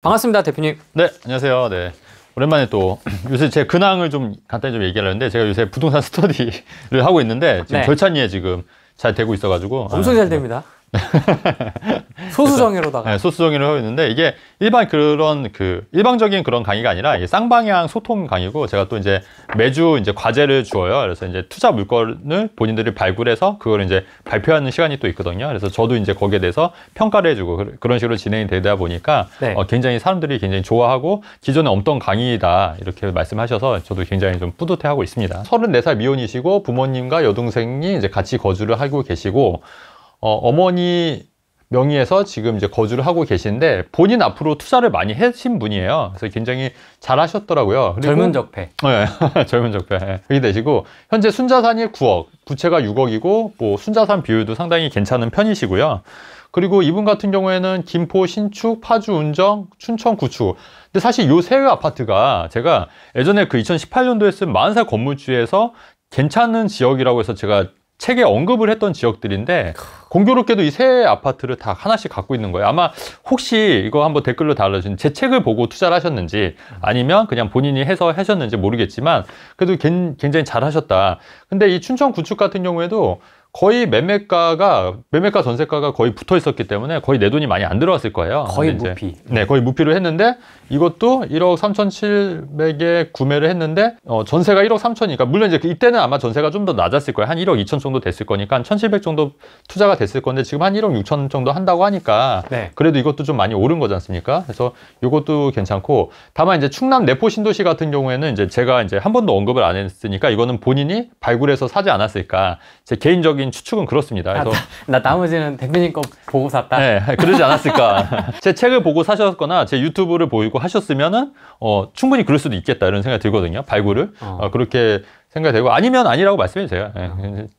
반갑습니다, 대표님. 네, 안녕하세요. 네. 오랜만에 또 요새 제 근황을 좀 간단히 좀 얘기하려는데 제가 요새 부동산 스터디를 하고 있는데 지금 네. 절찬리에 지금 잘 되고 있어가지고 엄청 잘 됩니다. 소수정예로다가. 네, 소수정의를 하고 있는데 이게 일방적인 그런 강의가 아니라 이게 쌍방향 소통 강의고 제가 또 이제 매주 이제 과제를 주어요. 그래서 이제 투자 물건을 본인들이 발굴해서 그걸 이제 발표하는 시간이 또 있거든요. 그래서 저도 이제 거기에 대해서 평가를 해주고 그런 식으로 진행이 되다 보니까 네. 굉장히 사람들이 굉장히 좋아하고 기존에 없던 강의다 이렇게 말씀하셔서 저도 굉장히 좀 뿌듯해하고 있습니다. 34살 미혼이시고 부모님과 여동생이 이제 같이 거주를 하고 계시고 어머니 명의에서 지금 이제 거주를 하고 계신데 본인 앞으로 투자를 많이 하신 분이에요. 그래서 굉장히 잘 하셨더라고요. 그리고 젊은 적폐. 네, 젊은 적폐. 그렇게 되시고 현재 순자산이 9억, 부채가 6억이고 뭐 순자산 비율도 상당히 괜찮은 편이시고요. 그리고 이분 같은 경우에는 김포 신축, 파주 운정, 춘천 구축. 근데 사실 요 세 아파트가 제가 예전에 그 2018년도에 쓴 40살 건물주에서 괜찮은 지역이라고 해서 제가 책에 언급을 했던 지역들인데 공교롭게도 이 세 아파트를 다 하나씩 갖고 있는 거예요. 아마 혹시 이거 한번 댓글로 달아주신 제 책을 보고 투자를 하셨는지 아니면 그냥 본인이 해서 하셨는지 모르겠지만 그래도 굉장히 잘 하셨다. 근데 이 춘천 구축 같은 경우에도 거의 매매가 전세가가 거의 붙어 있었기 때문에 거의 내 돈이 많이 안 들어왔을 거예요. 거의 무피. 네, 거의 무피로 했는데 이것도 1억 3,700에 구매를 했는데 전세가 1억 3천이니까 물론 이제 이때는 아마 전세가 좀 더 낮았을 거예요. 한 1억 2천 정도 됐을 거니까 한 1,700 정도 투자가 됐을 건데 지금 한 1억 6천 정도 한다고 하니까 네. 그래도 이것도 좀 많이 오른 거지 않습니까? 그래서 이것도 괜찮고 다만 이제 충남 내포 신도시 같은 경우에는 이제 제가 이제 한 번도 언급을 안 했으니까 이거는 본인이 발굴해서 사지 않았을까 제 개인적인 추측은 그렇습니다. 그래서 나 나머지는 대표님 거 보고 샀다. 네, 그러지 않았을까. 제 책을 보고 사셨거나 제 유튜브를 보고 하셨으면은 충분히 그럴 수도 있겠다 이런 생각이 들거든요. 발굴을 그렇게 생각이 되고 아니면 아니라고 말씀해 주세요.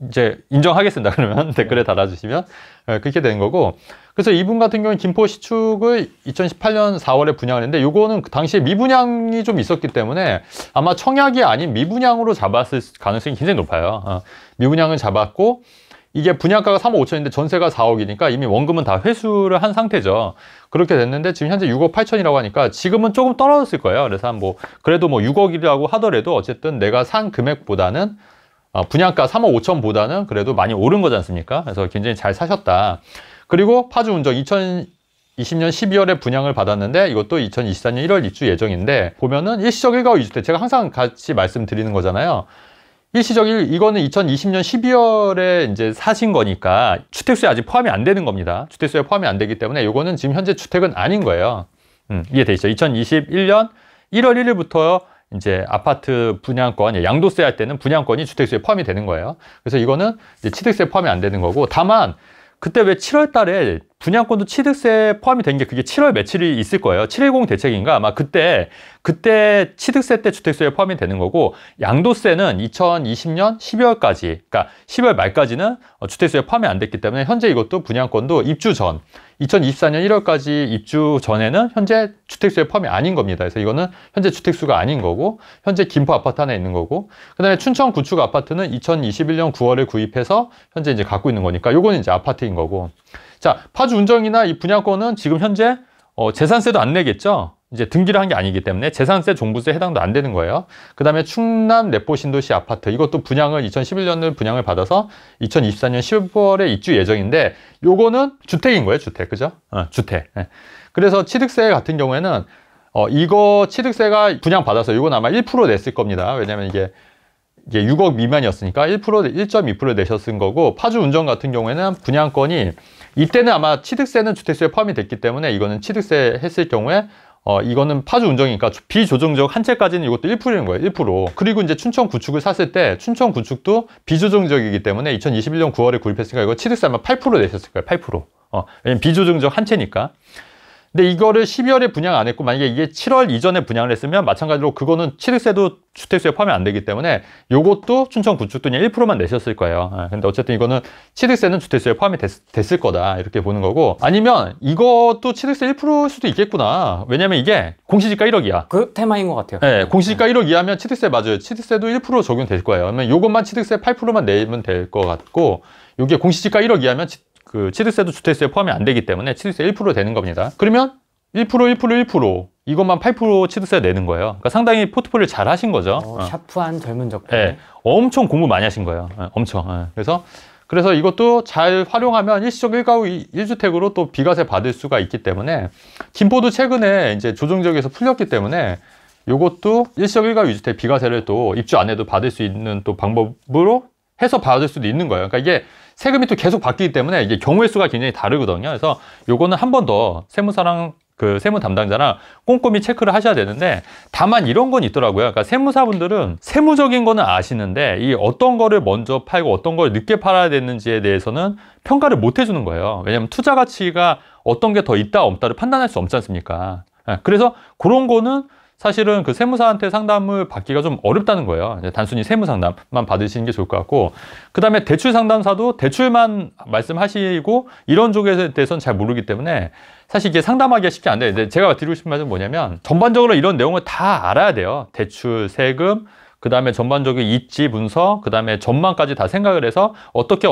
이제 인정하겠습니다. 그러면 댓글에 달아주시면 그렇게 되는 거고. 그래서 이분 같은 경우는 김포 시축을 2018년 4월에 분양을 했는데 요거는 그 당시에 미분양이 좀 있었기 때문에 아마 청약이 아닌 미분양으로 잡았을 가능성이 굉장히 높아요. 미분양을 잡았고 이게 분양가가 3억 5천인데 전세가 4억이니까 이미 원금은 다 회수를 한 상태죠. 그렇게 됐는데 지금 현재 6억 8천이라고 하니까 지금은 조금 떨어졌을 거예요. 그래서 그래도 뭐 6억이라고 하더라도 어쨌든 내가 산 금액보다는 분양가 3억 5천보다는 그래도 많이 오른 거지 않습니까? 그래서 굉장히 잘 사셨다. 그리고 파주 운정 2020년 12월에 분양을 받았는데 이것도 2024년 1월 입주 예정인데 보면은 일시적 1가구 2주택 제가 항상 같이 말씀드리는 거잖아요. 이거는 2020년 12월에 이제 사신 거니까 주택수에 아직 포함이 안 되는 겁니다. 주택수에 포함이 안 되기 때문에 이거는 지금 현재 주택은 아닌 거예요. 이해되시죠? 2021년 1월 1일부터 이제 아파트 분양권, 양도세 할 때는 분양권이 주택수에 포함이 되는 거예요. 그래서 이거는 이제 취득세에 포함이 안 되는 거고 다만 그때 왜 7월 달에 분양권도 취득세에 포함이 된 게 그게 7월 며칠이 있을 거예요. 710 대책인가 아마 그때 취득세 때 주택수에 포함이 되는 거고 양도세는 2020년 12월까지 그러니까 12월 말까지는 주택수에 포함이 안 됐기 때문에 현재 이것도 분양권도 입주 전 2024년 1월까지 입주 전에는 현재 주택수에 포함이 아닌 겁니다. 그래서 이거는 현재 주택수가 아닌 거고 현재 김포 아파트 하나 있는 거고 그 다음에 춘천 구축 아파트는 2021년 9월에 구입해서 현재 이제 갖고 있는 거니까 요거는 이제 아파트인 거고 자 파주 운정이나 이 분양권은 지금 현재 재산세도 안 내겠죠. 이제 등기를 한 게 아니기 때문에 재산세, 종부세 해당도 안 되는 거예요. 그 다음에 충남 내포 신도시 아파트 이것도 분양을 2011년을 분양을 받아서 2024년 10월에 입주 예정인데 요거는 주택인 거예요. 주택 그죠? 주택. 그래서 취득세 같은 경우에는 이거 취득세가 분양 받아서 이건 아마 1% 냈을 겁니다. 왜냐면 이게 6억 미만이었으니까 1.2% 내셨은 거고 파주 운정 같은 경우에는 분양권이 이때는 아마 취득세는 주택수에 포함이 됐기 때문에 이거는 취득세 했을 경우에 이거는 파주 운정이니까 비조정적 한 채까지는 이것도 1%인 거예요. 1%. 그리고 이제 춘천 구축을 샀을 때 춘천 구축도 비조정적이기 때문에 2021년 9월에 구입했으니까 이거 취득세 아마 8% 내셨을 거예요. 8%. 왜냐면 비조정적 한 채니까. 근데 이거를 12월에 분양 안 했고 만약에 이게 7월 이전에 분양을 했으면 마찬가지로 그거는 취득세도 주택수에 포함이 안 되기 때문에 요것도 춘천 구축도 그냥 1%만 내셨을 거예요. 근데 어쨌든 이거는 취득세는 주택수에 포함이 됐을 거다 이렇게 보는 거고 아니면 이것도 취득세 1%일 수도 있겠구나. 왜냐면 이게 공시지가 1억이야. 그 테마인 것 같아요. 네, 공시지가 1억 이하면 취득세 맞아요. 취득세도 1% 적용될 거예요. 그러면 요것만 취득세 8%만 내면 될 것 같고 요게 공시지가 1억 이하면 그 취득세도 주택수에 포함이 안 되기 때문에 취득세 1% 되는 겁니다. 그러면 1% 이것만 8% 취득세 내는 거예요. 그러니까 상당히 포트폴리오 잘 하신 거죠. 샤프한 젊은 적들. 네, 엄청 공부 많이 하신 거예요. 엄청. 그래서 이것도 잘 활용하면 일시적 1가구 1주택으로 또 비과세 받을 수가 있기 때문에 김포도 최근에 이제 조정지역에서 풀렸기 때문에 이것도 일시적 1가구 2주택 비과세를 또 입주 안 해도 받을 수 있는 또 방법으로 해서 받을 수도 있는 거예요. 그러니까 이게 세금이 또 계속 바뀌기 때문에 이게 경우의 수가 굉장히 다르거든요. 그래서 요거는 한 번 더 세무사랑 그 세무 담당자랑 꼼꼼히 체크를 하셔야 되는데, 다만 이런 건 있더라고요. 그러니까 세무사분들은 세무적인 거는 아시는데 이 어떤 거를 먼저 팔고 어떤 걸 늦게 팔아야 되는지에 대해서는 평가를 못 해주는 거예요. 왜냐하면 투자 가치가 어떤 게 더 있다 없다를 판단할 수 없지 않습니까? 그래서 그런 거는 사실은 그 세무사한테 상담을 받기가 좀 어렵다는 거예요. 단순히 세무 상담만 받으시는 게 좋을 것 같고, 그 다음에 대출 상담사도 대출만 말씀하시고 이런 쪽에 대해서는 잘 모르기 때문에 사실 이게 상담하기가 쉽지 않은데, 근데 제가 드리고 싶은 말은 뭐냐면 전반적으로 이런 내용을 다 알아야 돼요. 대출, 세금, 그 다음에 전반적인 입지 분석, 그 다음에 전망까지 다 생각을 해서 어떻게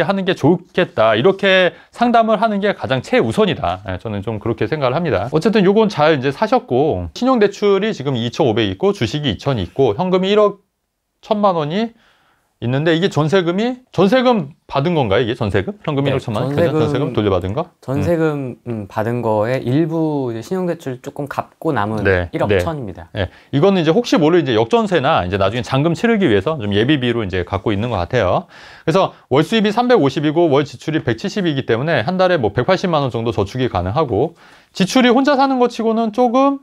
하는 게 좋겠다, 이렇게 상담을 하는 게 가장 최우선이다. 저는 좀 그렇게 생각을 합니다. 어쨌든 요건 잘 이제 사셨고, 신용대출이 지금 2,500 있고 주식이 2,000 있고 현금이 1억 1천만 원이 있는데, 이게 전세금 받은 건가요? 이게 전세금? 현금 1억 1천만 원? 전세금 돌려받은 거? 전세금 받은 거에 일부 이제 신용대출 조금 갚고 남은 1억 1천입니다. 네. 이거는 이제 혹시 모를 이제 역전세나 이제 나중에 잔금 치르기 위해서 좀 예비비로 이제 갖고 있는 것 같아요. 그래서 월 수입이 350이고 월 지출이 170이기 때문에 한 달에 뭐 180만 원 정도 저축이 가능하고, 지출이 혼자 사는 것 치고는 조금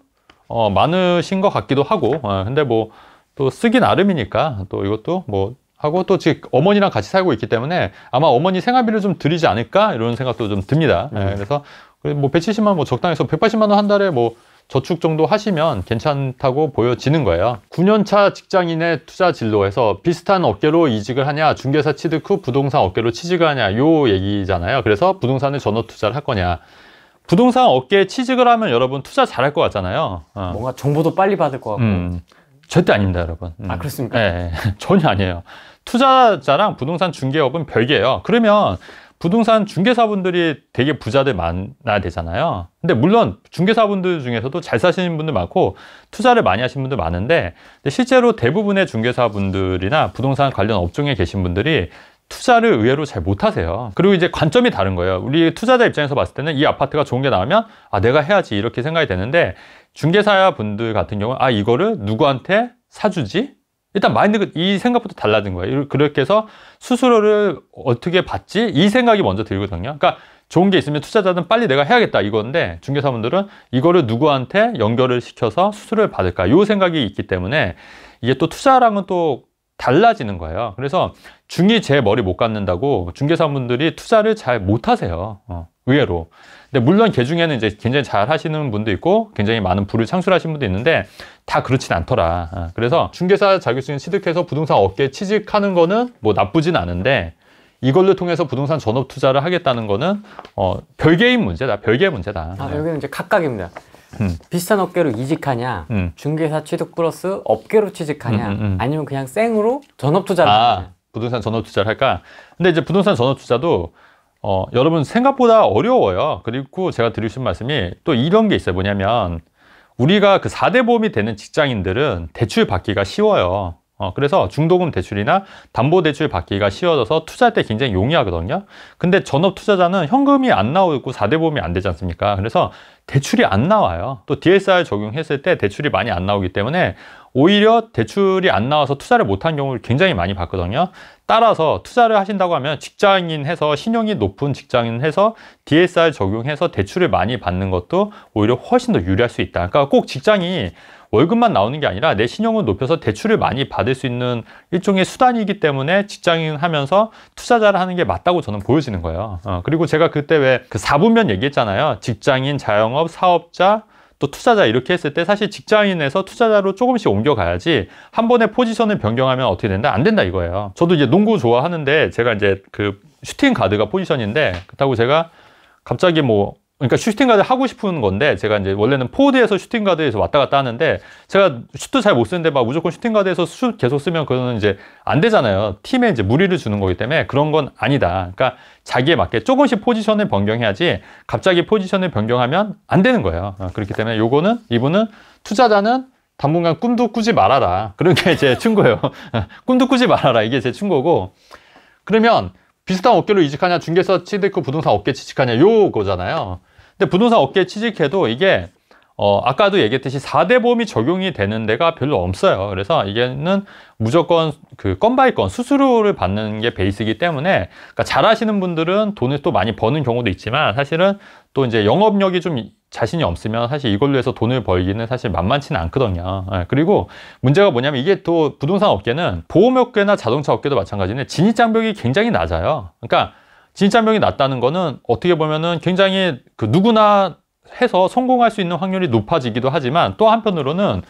많으신 것 같기도 하고, 근데 뭐 또 쓰기 나름이니까 또 이것도 뭐 하고, 또 지금 어머니랑 같이 살고 있기 때문에 아마 어머니 생활비를 좀 드리지 않을까 이런 생각도 좀 듭니다. 그래서 뭐 170만 원 뭐 적당해서 180만 원 한 달에 뭐 저축 정도 하시면 괜찮다고 보여지는 거예요. 9년차 직장인의 투자 진로에서 비슷한 업계로 이직을 하냐, 중개사 취득 후 부동산 업계로 취직을 하냐, 요 얘기잖아요. 그래서 부동산을 전업 투자를 할 거냐. 부동산 업계에 취직을 하면 여러분 투자 잘할 것 같잖아요. 뭔가 정보도 빨리 받을 것 같고. 절대 아닙니다, 여러분. 아, 그렇습니까? 네, 전혀 아니에요. 투자자랑 부동산 중개업은 별개예요. 그러면 부동산 중개사분들이 되게 부자들 많아야 되잖아요. 근데 물론 중개사분들 중에서도 잘 사시는 분들 많고 투자를 많이 하시는 분들 많은데, 실제로 대부분의 중개사분들이나 부동산 관련 업종에 계신 분들이 투자를 의외로 잘 못하세요. 그리고 이제 관점이 다른 거예요. 우리 투자자 입장에서 봤을 때는 이 아파트가 좋은 게 나오면 내가 해야지 이렇게 생각이 되는데, 중개사 분들 같은 경우는 이거를 누구한테 사주지? 일단 마인드가 이 생각부터 달라진 거예요. 그렇게 해서 수수료를 어떻게 받지? 이 생각이 먼저 들거든요. 그러니까 좋은 게 있으면 투자자는 빨리 내가 해야겠다 이건데, 중개사분들은 이거를 누구한테 연결을 시켜서 수수료를 받을까, 이 생각이 있기 때문에 이게 또 투자랑은 또 달라지는 거예요. 그래서 중이 제 머리 못 갖는다고 중개사분들이 투자를 잘 못하세요. 의외로. 근데 물론 그 중에는 이제 굉장히 잘 하시는 분도 있고 굉장히 많은 부를 창출하신 분도 있는데 다 그렇진 않더라. 그래서 중개사 자격증 취득해서 부동산 업계에 취직하는 거는 뭐 나쁘진 않은데, 이걸로 통해서 부동산 전업 투자를 하겠다는 거는 별개의 문제다. 여기는 이제 각각입니다. 비슷한 업계로 이직하냐, 중개사 취득 플러스 업계로 취직하냐, 아니면 그냥 생으로 전업 투자를 하냐. 부동산 전업 투자를 할까? 근데 이제 부동산 전업 투자도 여러분 생각보다 어려워요. 그리고 제가 드리고 싶은 말씀이 또 이런 게 있어요. 뭐냐면 우리가 그 4대 보험이 되는 직장인들은 대출 받기가 쉬워요. 그래서 중도금 대출이나 담보대출 받기가 쉬워져서 투자할 때 굉장히 용이하거든요. 근데 전업 투자자는 현금이 안 나오고 4대 보험이 안 되지 않습니까? 그래서 대출이 안 나와요. 또 DSR 적용했을 때 대출이 많이 안 나오기 때문에 오히려 대출이 안 나와서 투자를 못한 경우를 굉장히 많이 봤거든요. 따라서 투자를 하신다고 하면 직장인 해서, 신용이 높은 직장인 해서 DSR 적용해서 대출을 많이 받는 것도 오히려 훨씬 더 유리할 수 있다. 그러니까 꼭 직장이 월급만 나오는 게 아니라 내 신용을 높여서 대출을 많이 받을 수 있는 일종의 수단이기 때문에 직장인 하면서 투자자를 하는 게 맞다고 저는 보여지는 거예요. 그리고 제가 그때 왜 그 4분면 얘기했잖아요. 직장인, 자영업, 사업자, 또 투자자 이렇게 했을 때 사실 직장인에서 투자자로 조금씩 옮겨가야지 한 번에 포지션을 변경하면 어떻게 된다? 안 된다 이거예요. 저도 이제 농구 좋아하는데 제가 이제 그 슈팅 가드가 포지션인데, 그렇다고 제가 갑자기 뭐 그러니까 슈팅가드 하고 싶은 건데 제가 이제 원래는 포워드에서 슈팅가드에서 왔다 갔다 하는데 제가 슛도 잘 못 쓰는데 막 무조건 슈팅가드에서 슛 계속 쓰면 그거는 이제 안 되잖아요. 팀에 이제 무리를 주는 거기 때문에 그런 건 아니다. 그러니까 자기에 맞게 조금씩 포지션을 변경해야지 갑자기 포지션을 변경하면 안 되는 거예요. 그렇기 때문에 이분은 투자자는 당분간 꿈도 꾸지 말아라. 그런 게 제 충고예요. 꿈도 꾸지 말아라. 이게 제 충고고. 그러면 비슷한 업계로 이직하냐, 중개사 취득 부동산 업계 취직하냐, 요거잖아요. 근데 부동산 업계에 취직해도 이게 아까도 얘기했듯이 4대 보험이 적용이 되는 데가 별로 없어요. 그래서 이게는 무조건 그 건 바이 건 수수료를 받는 게 베이스이기 때문에 그러니까 잘하시는 분들은 돈을 또 많이 버는 경우도 있지만 사실은 또 이제 영업력이 좀 자신이 없으면 사실 이걸로 해서 돈을 벌기는 사실 만만치는 않거든요. 그리고 문제가 뭐냐면 이게 또 부동산 업계는 보험업계나 자동차 업계도 마찬가지인데 진입장벽이 굉장히 낮아요. 그러니까 진입장벽이 낮다는 거는 어떻게 보면은 굉장히 그 누구나 해서 성공할 수 있는 확률이 높아지기도 하지만 또 한편으로는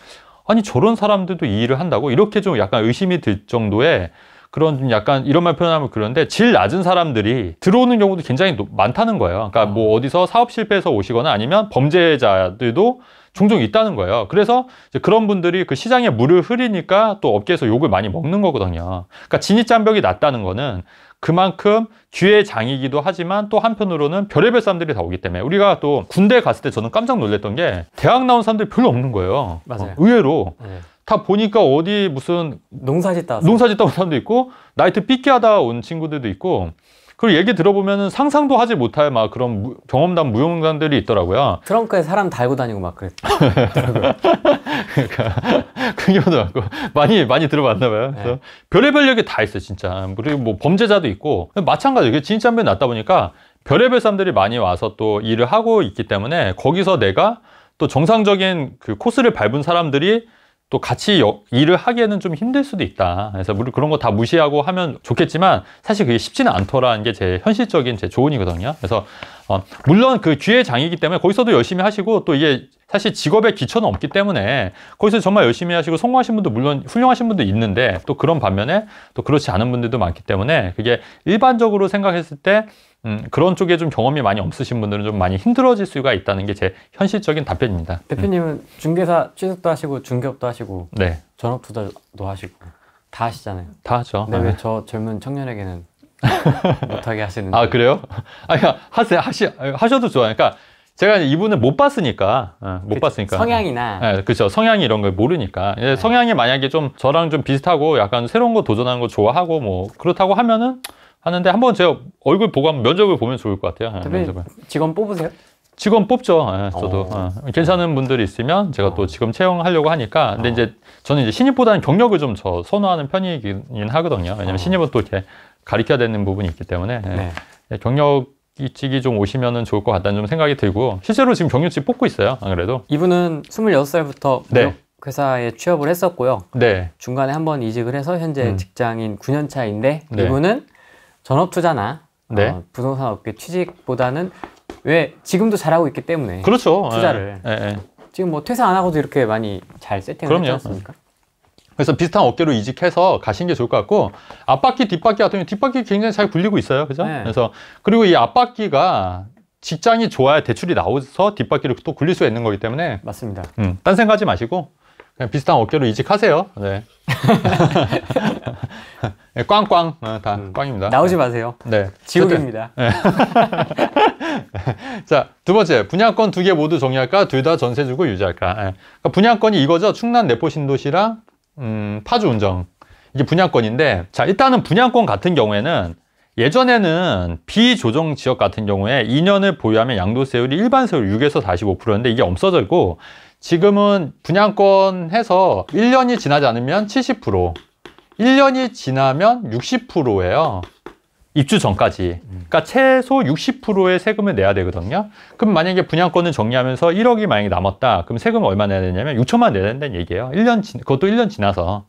아니 저런 사람들도 이 일을 한다고 이렇게 좀 약간 의심이 들 정도의 그런 좀 약간 이런 말 표현하면 그런데 질 낮은 사람들이 들어오는 경우도 굉장히 많다는 거예요. 그러니까 뭐 어디서 사업 실패해서 오시거나 아니면 범죄자들도 종종 있다는 거예요. 그래서 이제 그런 분들이 그 시장에 물을 흐리니까 또 업계에서 욕을 많이 먹는 거거든요. 그러니까 진입장벽이 낮다는 거는 그만큼 기회의 장이기도 하지만 또 한편으로는 별의별 사람들이 다 오기 때문에 우리가 또 군대 갔을 때 저는 깜짝 놀랐던 게 대학 나온 사람들이 별로 없는 거예요. 맞아요. 의외로. 네. 다 보니까 어디 무슨 농사짓다 온 사람도 있고 나이트 삐끼하다 온 친구들도 있고 그리고 얘기 들어보면은 상상도 하지 못할 막 그런 경험담 무용담들이 있더라고요. 트렁크에 사람 달고 다니고 막 그랬더라고요. 그러니까 그 경우도 많고 많이 들어봤나 봐요. 그래서 별의별 얘기 다 있어요, 진짜. 그리고 뭐 범죄자도 있고 마찬가지예요. 진입장벽이 낮다 보니까 별의별 사람들이 많이 와서 또 일을 하고 있기 때문에 거기서 내가 또 정상적인 그 코스를 밟은 사람들이 또 같이 일을 하기에는 좀 힘들 수도 있다. 그래서 그런 거 다 무시하고 하면 좋겠지만 사실 그게 쉽지는 않더라는 게 제 현실적인 제 조언이거든요. 그래서 물론 그 기회의 장이기 때문에 거기서도 열심히 하시고 또 이게 사실 직업의 기초는 없기 때문에 거기서 정말 열심히 하시고 성공하신 분도 물론 훌륭하신 분도 있는데 또 그런 반면에 또 그렇지 않은 분들도 많기 때문에 그게 일반적으로 생각했을 때 그런 쪽에 좀 경험이 많이 없으신 분들은 좀 많이 힘들어질 수가 있다는 게 제 현실적인 답변입니다. 대표님은 중개사 취득도 하시고 중개업도 하시고 네. 전업투자도 하시고 다 하시잖아요. 다 하죠. 근데 왜 저 젊은 청년에게는 못하게 하시는지. 아 그래요? 아니 하셔도 좋아요. 그러니까 제가 이분을 못 봤으니까 못 봤으니까 성향이나 네, 그렇죠. 성향이 이런 걸 모르니까 성향이 만약에 좀 저랑 좀 비슷하고 약간 새로운 거 도전하는 거 좋아하고 뭐 그렇다고 하면은 하는데 한번 제가 얼굴 보고 한번 면접을 보면 좋을 것 같아요. 대표님 직원 뽑으세요? 직원 뽑죠. 저도 괜찮은 분들이 있으면 제가 또 직원 채용하려고 하니까 근데 이제 저는 이제 신입보다는 경력을 좀 선호하는 편이긴 하거든요. 왜냐면 신입은 또 이렇게 가르쳐야 되는 부분이 있기 때문에 경력직이 좀 오시면은 좋을 것 같다는 좀 생각이 들고 실제로 지금 경력직 뽑고 있어요. 안 그래도 이분은 26살부터 회사에 취업을 했었고요. 네. 중간에 한번 이직을 해서 현재 직장인 9년 차인데 네. 이분은 전업투자나 네. 부동산 업계 취직보다는 왜 지금도 잘하고 있기 때문에 그렇죠. 투자를 지금 뭐 퇴사 안 하고도 이렇게 많이 잘 세팅을 했지 않습니까? 그래서 비슷한 업계로 이직해서 가신 게 좋을 것 같고 앞바퀴 뒷바퀴 같은 경우 뒷바퀴 굉장히 잘 굴리고 있어요. 그죠? 네. 그래서 그리고 이 앞바퀴가 직장이 좋아야 대출이 나와서 뒷바퀴를 또 굴릴 수가 있는 거기 때문에 맞습니다. 딴 생각하지 마시고 그냥 비슷한 업계로 이직하세요. 네. 꽝꽝 다 꽝입니다. 나오지 마세요. 네. 지옥입니다. 네. 자, 두 번째 분양권 2개 모두 정리할까? 둘 다 전세 주고 유지할까? 그러니까 분양권이 이거죠. 충남 내포 신도시랑 파주 운정 이게 분양권인데 자 일단은 분양권 같은 경우에는 예전에는 비조정 지역 같은 경우에 2년을 보유하면 양도세율이 일반 세율 6에서 45%였는데 이게 없어졌고 지금은 분양권 해서 1년이 지나지 않으면 70%, 1년이 지나면 60%예요. 입주 전까지. 그러니까 최소 60%의 세금을 내야 되거든요. 그럼 만약에 분양권을 정리하면서 1억이 만약에 남았다. 그럼 세금을 얼마 내야 되냐면 6천만 내야 된다는 얘기예요. 그것도 1년 지나서.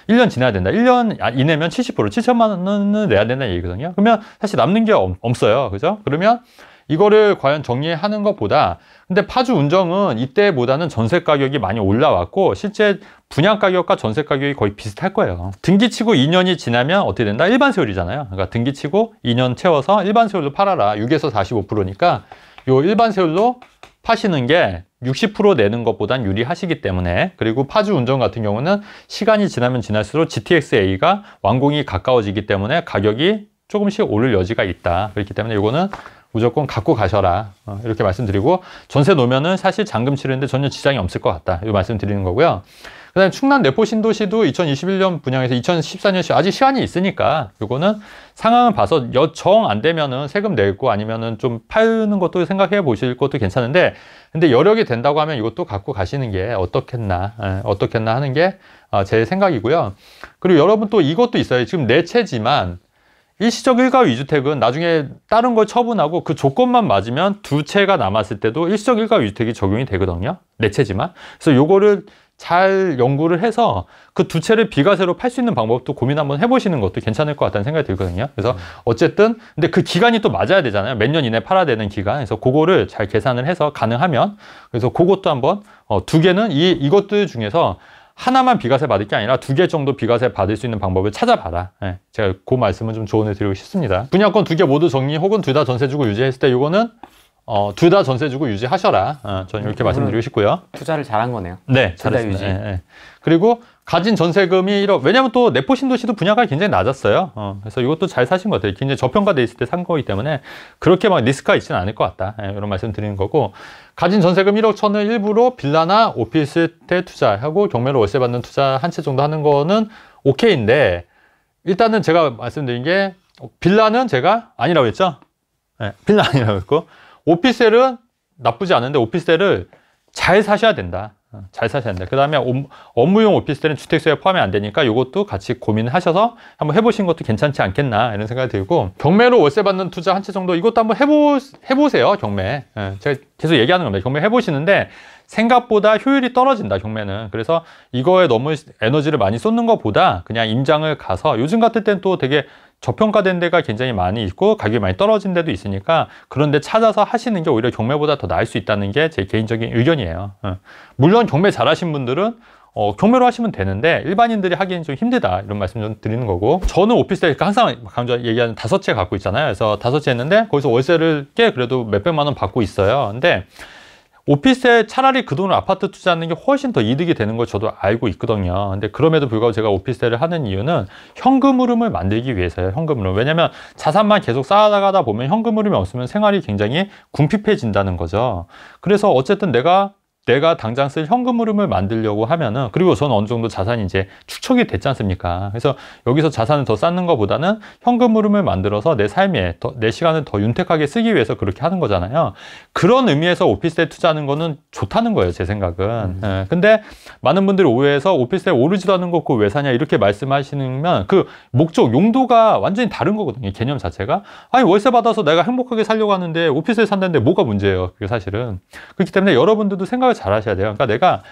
1년 지나야 된다. 1년 이내면 70%, 7천만 원을 내야 된다는 얘기거든요. 그러면 사실 남는 게 없어요. 그죠? 그러면 이거를 과연 정리하는 것보다 근데 파주 운정은 이때보다는 전세 가격이 많이 올라왔고 실제 분양 가격과 전세 가격이 거의 비슷할 거예요. 등기치고 2년이 지나면 어떻게 된다? 일반 세율이잖아요. 그러니까 등기치고 2년 채워서 일반 세율로 팔아라. 6에서 45%니까 요 일반 세율로 파시는 게 60% 내는 것보단 유리하시기 때문에, 그리고 파주 운전 같은 경우는 시간이 지나면 지날수록 GTX-A가 완공이 가까워지기 때문에 가격이 조금씩 오를 여지가 있다. 그렇기 때문에 이거는 무조건 갖고 가셔라, 이렇게 말씀드리고, 전세 놓으면은 사실 잔금 치르는데 전혀 지장이 없을 것 같다, 이 말씀 드리는 거고요. 그 다음에 충남 내포 신도시도 2021년 분양에서 2014년시 아직 시간이 있으니까 요거는 상황을 봐서 정 안 되면은 세금 내고 아니면은 좀 파는 것도 생각해 보실 것도 괜찮은데, 근데 여력이 된다고 하면 이것도 갖고 가시는 게 어떻겠나 하는 게 제 생각이고요. 그리고 여러분 또 이것도 있어요. 지금 내 채지만 일시적 일가 위주택은 나중에 다른 걸 처분하고 그 조건만 맞으면 두 채가 남았을 때도 일시적 일가 위주택이 적용이 되거든요. 내 채지만. 그래서 요거를 잘 연구를 해서 그 두 채를 비과세로 팔 수 있는 방법도 고민 한번 해보시는 것도 괜찮을 것 같다는 생각이 들거든요. 그래서 어쨌든 근데 그 기간이 또 맞아야 되잖아요. 몇 년 이내 팔아야 되는 기간. 그래서 그거를 잘 계산을 해서 가능하면, 그래서 그것도 한번 두 개는 이것들 중에서 하나만 비과세 받을 게 아니라 두 개 정도 비과세 받을 수 있는 방법을 찾아봐라. 예, 제가 그 말씀은 좀 조언을 드리고 싶습니다. 분양권 두 개 모두 정리 혹은 둘 다 전세 주고 유지했을 때 이거는 둘 다 전세 주고 유지하셔라. 저는 이렇게 말씀드리고 싶고요. 투자를 잘한 거네요. 네, 잘했습니다. 예. 그리고 가진 전세금이 1억, 왜냐면 또 내포 신도시도 분양가가 굉장히 낮았어요. 그래서 이것도 잘 사신 것 같아요. 굉장히 저평가돼 있을 때 산 거기 때문에 그렇게 막 리스크가 있지는 않을 것 같다. 이런 말씀 드리는 거고, 가진 전세금 1억 천을 일부러 빌라나 오피스텔 투자하고 경매로 월세 받는 투자 한 채 정도 하는 거는 오케이인데, 일단은 제가 말씀드린 게 빌라는 제가 아니라고 했죠. 네, 빌라 아니라고 했고, 오피스텔은 나쁘지 않은데 오피스텔을 잘 사셔야 된다. 잘 사셔야 된다. 그 다음에 업무용 오피스텔은 주택수에 포함이 안 되니까 이것도 같이 고민하셔서 한번 해보신 것도 괜찮지 않겠나, 이런 생각이 들고, 경매로 월세 받는 투자 한 채 정도 이것도 한번 해보세요. 경매. 제가 계속 얘기하는 겁니다. 경매 해보시는데 생각보다 효율이 떨어진다, 경매는. 그래서 이거에 너무 에너지를 많이 쏟는 것보다 그냥 임장을 가서, 요즘 같을 땐 또 되게 저평가된 데가 굉장히 많이 있고 가격이 많이 떨어진 데도 있으니까 그런 데 찾아서 하시는 게 오히려 경매보다 더 나을 수 있다는 게 제 개인적인 의견이에요. 물론 경매 잘하신 분들은 경매로 하시면 되는데 일반인들이 하기엔 좀 힘들다, 이런 말씀 좀 드리는 거고, 저는 오피스텔 항상 강조 얘기하는 5채 갖고 있잖아요. 그래서 5채 했는데 거기서 월세를 꽤 그래도 몇백만 원 받고 있어요. 근데 오피스텔 차라리 그 돈을 아파트 투자하는 게 훨씬 더 이득이 되는 걸 저도 알고 있거든요. 근데 그럼에도 불구하고 제가 오피스텔을 하는 이유는 현금 흐름을 만들기 위해서예요. 현금 흐름. 왜냐면 자산만 계속 쌓아나가다 보면 현금 흐름이 없으면 생활이 굉장히 궁핍해진다는 거죠. 그래서 어쨌든 내가 당장 쓸 현금 흐름을 만들려고 하면은, 그리고 저는 어느 정도 자산이 이제 축적이 됐지 않습니까? 그래서 여기서 자산을 더 쌓는 것보다는 현금 흐름을 만들어서 내 삶에 내 시간을 더 윤택하게 쓰기 위해서 그렇게 하는 거잖아요. 그런 의미에서 오피스텔 투자하는 거는 좋다는 거예요, 제 생각은. 근데 많은 분들이 오해해서 오피스텔 오르지도 않은 거 그거 왜 사냐 이렇게 말씀하시면 그 목적, 용도가 완전히 다른 거거든요, 개념 자체가. 아니, 월세 받아서 내가 행복하게 살려고 하는데 오피스텔 산다는데 뭐가 문제예요, 그게 사실은. 그렇기 때문에 여러분들도 생각을 잘 하셔야 돼요. 그러니까 내가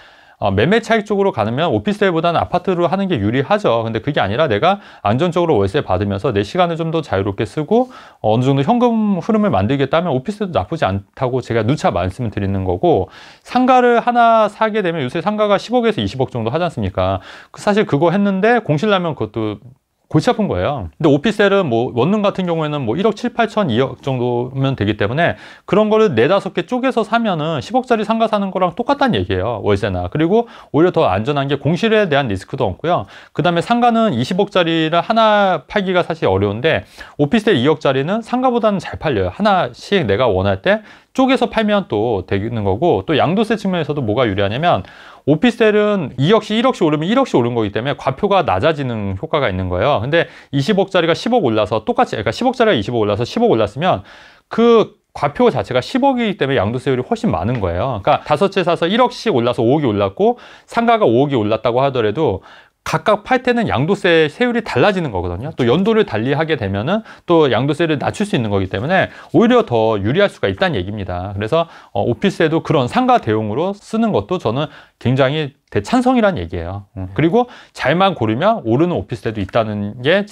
매매 차익 쪽으로 가면 오피스텔보다는 아파트로 하는 게 유리하죠. 근데 그게 아니라 내가 안정적으로 월세 받으면서 내 시간을 좀 더 자유롭게 쓰고 어느 정도 현금 흐름을 만들겠다면 오피스텔도 나쁘지 않다고 제가 누차 말씀을 드리는 거고, 상가를 하나 사게 되면 요새 상가가 10억에서 20억 정도 하지 않습니까? 사실 그거 했는데 공실나면 그것도 골치 아픈 거예요. 근데 오피스텔은 뭐 원룸 같은 경우에는 뭐 1억 7, 8천, 2억 정도면 되기 때문에 그런 거를 4-5개 쪼개서 사면은 10억짜리 상가 사는 거랑 똑같다는 얘기예요, 월세나. 그리고 오히려 더 안전한 게 공실에 대한 리스크도 없고요. 그 다음에 상가는 20억짜리를 하나 팔기가 사실 어려운데 오피스텔 2억짜리는 상가보다는 잘 팔려요. 하나씩 내가 원할 때 쪼개서 팔면 또 되는 거고, 또 양도세 측면에서도 뭐가 유리하냐면 오피스텔은 2억씩 1억씩 오르면 1억씩 오른 거기 때문에 과표가 낮아지는 효과가 있는 거예요. 근데 20억짜리가 10억 올라서 똑같이, 그러니까 10억짜리가 20억 올라서 10억 올랐으면 그 과표 자체가 10억이기 때문에 양도세율이 훨씬 많은 거예요. 그러니까 5채 사서 1억씩 올라서 5억이 올랐고 상가가 5억이 올랐다고 하더라도 각각 팔 때는 양도세 세율이 달라지는 거거든요. 또 연도를 달리하게 되면은 또 양도세를 낮출 수 있는 거기 때문에 오히려 더 유리할 수가 있다는 얘기입니다. 그래서 오피스에도 그런 상가 대용으로 쓰는 것도 저는 굉장히 대찬성이란 얘기예요. 그리고 잘만 고르면 오르는 오피스텔도 있다는 게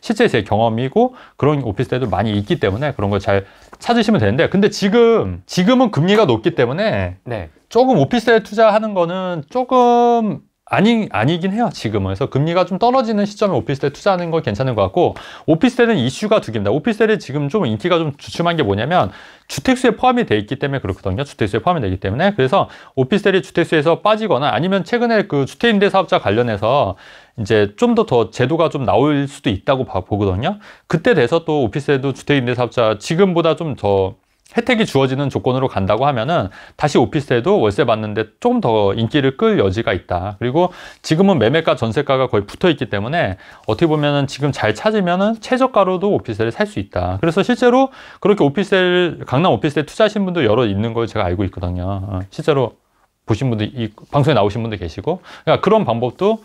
실제 제 경험이고, 그런 오피스텔도 많이 있기 때문에 그런 걸 잘 찾으시면 되는데, 근데 지금은 금리가 높기 때문에 네. 조금 오피스텔 투자하는 거는 조금 아니긴 해요, 지금은. 그래서 금리가 좀 떨어지는 시점에 오피스텔 투자하는 건 괜찮은 것 같고, 오피스텔은 이슈가 두 개입니다. 오피스텔이 지금 좀 인기가 좀 주춤한 게 뭐냐면, 주택수에 포함이 돼 있기 때문에 그렇거든요. 주택수에 포함이 되기 때문에. 그래서 오피스텔이 주택수에서 빠지거나 아니면 최근에 그 주택임대사업자 관련해서 이제 좀 더 제도가 좀 나올 수도 있다고 보거든요. 그때 돼서 또 오피스텔도 주택임대사업자 지금보다 좀 더 혜택이 주어지는 조건으로 간다고 하면은 다시 오피스텔도 월세 받는데 조금 더 인기를 끌 여지가 있다. 그리고 지금은 매매가 전세가가 거의 붙어 있기 때문에 어떻게 보면은 지금 잘 찾으면은 최저가로도 오피스텔을 살 수 있다. 그래서 실제로 그렇게 오피스텔, 강남 오피스텔 투자하신 분도 여러 있는 걸 제가 알고 있거든요. 실제로 보신 분들, 이 방송에 나오신 분들 계시고, 그러니까 그런 방법도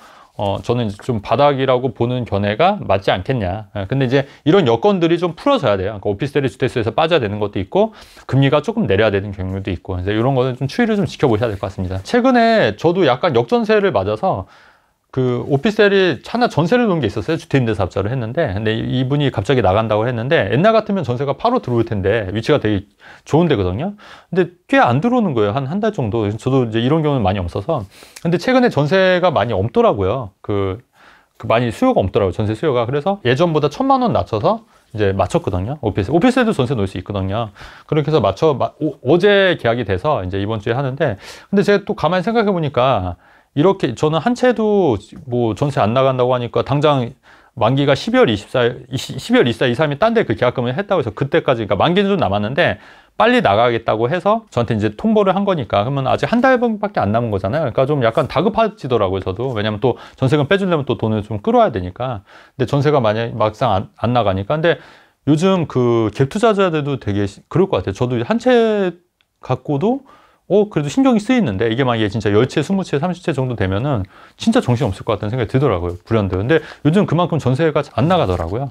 저는 좀 바닥이라고 보는 견해가 맞지 않겠냐. 근데 이제 이런 여건들이 좀 풀어져야 돼요. 그러니까 오피스텔이 주택수에서 빠져야 되는 것도 있고, 금리가 조금 내려야 되는 경우도 있고, 이제 이런 거는 좀 추이를 좀 지켜보셔야 될 것 같습니다. 최근에 저도 약간 역전세를 맞아서 그 오피스텔이 하나 전세를 놓은 게 있었어요. 주택임대사업자를 했는데, 근데 이분이 갑자기 나간다고 했는데, 옛날 같으면 전세가 바로 들어올 텐데 위치가 되게 좋은 데거든요. 근데 꽤 안 들어오는 거예요. 한 달 정도. 저도 이제 이런 경우는 많이 없어서. 근데 최근에 전세가 많이 없더라고요. 많이 수요가 없더라고요. 전세 수요가. 그래서 예전보다 1,000만 원 낮춰서 이제 맞췄거든요. 오피스텔도 전세 놓을 수 있거든요. 그렇게 해서 어제 계약이 돼서 이제 이번 주에 하는데, 근데 제가 또 가만히 생각해 보니까 이렇게 저는 한 채도 뭐 전세 안 나간다고 하니까 당장 만기가 12월 24일, 23일 딴 데 그 계약금을 했다고 해서 그때까지, 그러니까 만기는 좀 남았는데 빨리 나가겠다고 해서 저한테 이제 통보를 한 거니까, 그러면 아직 한 달밖에 안 남은 거잖아요. 그러니까 좀 약간 다급해지더라고요, 저도. 왜냐면 또 전세금 빼주려면 또 돈을 좀 끌어야 되니까. 근데 전세가 막상 안 나가니까. 근데 요즘 그 갭 투자자들도 되게 그럴 것 같아요. 저도 한 채 갖고도 그래도 신경이 쓰이는데, 이게 만약에 진짜 10채, 20채, 30채 정도 되면은 진짜 정신없을 것 같다는 생각이 들더라고요, 불현듯. 근데 요즘 그만큼 전세가 안 나가더라고요.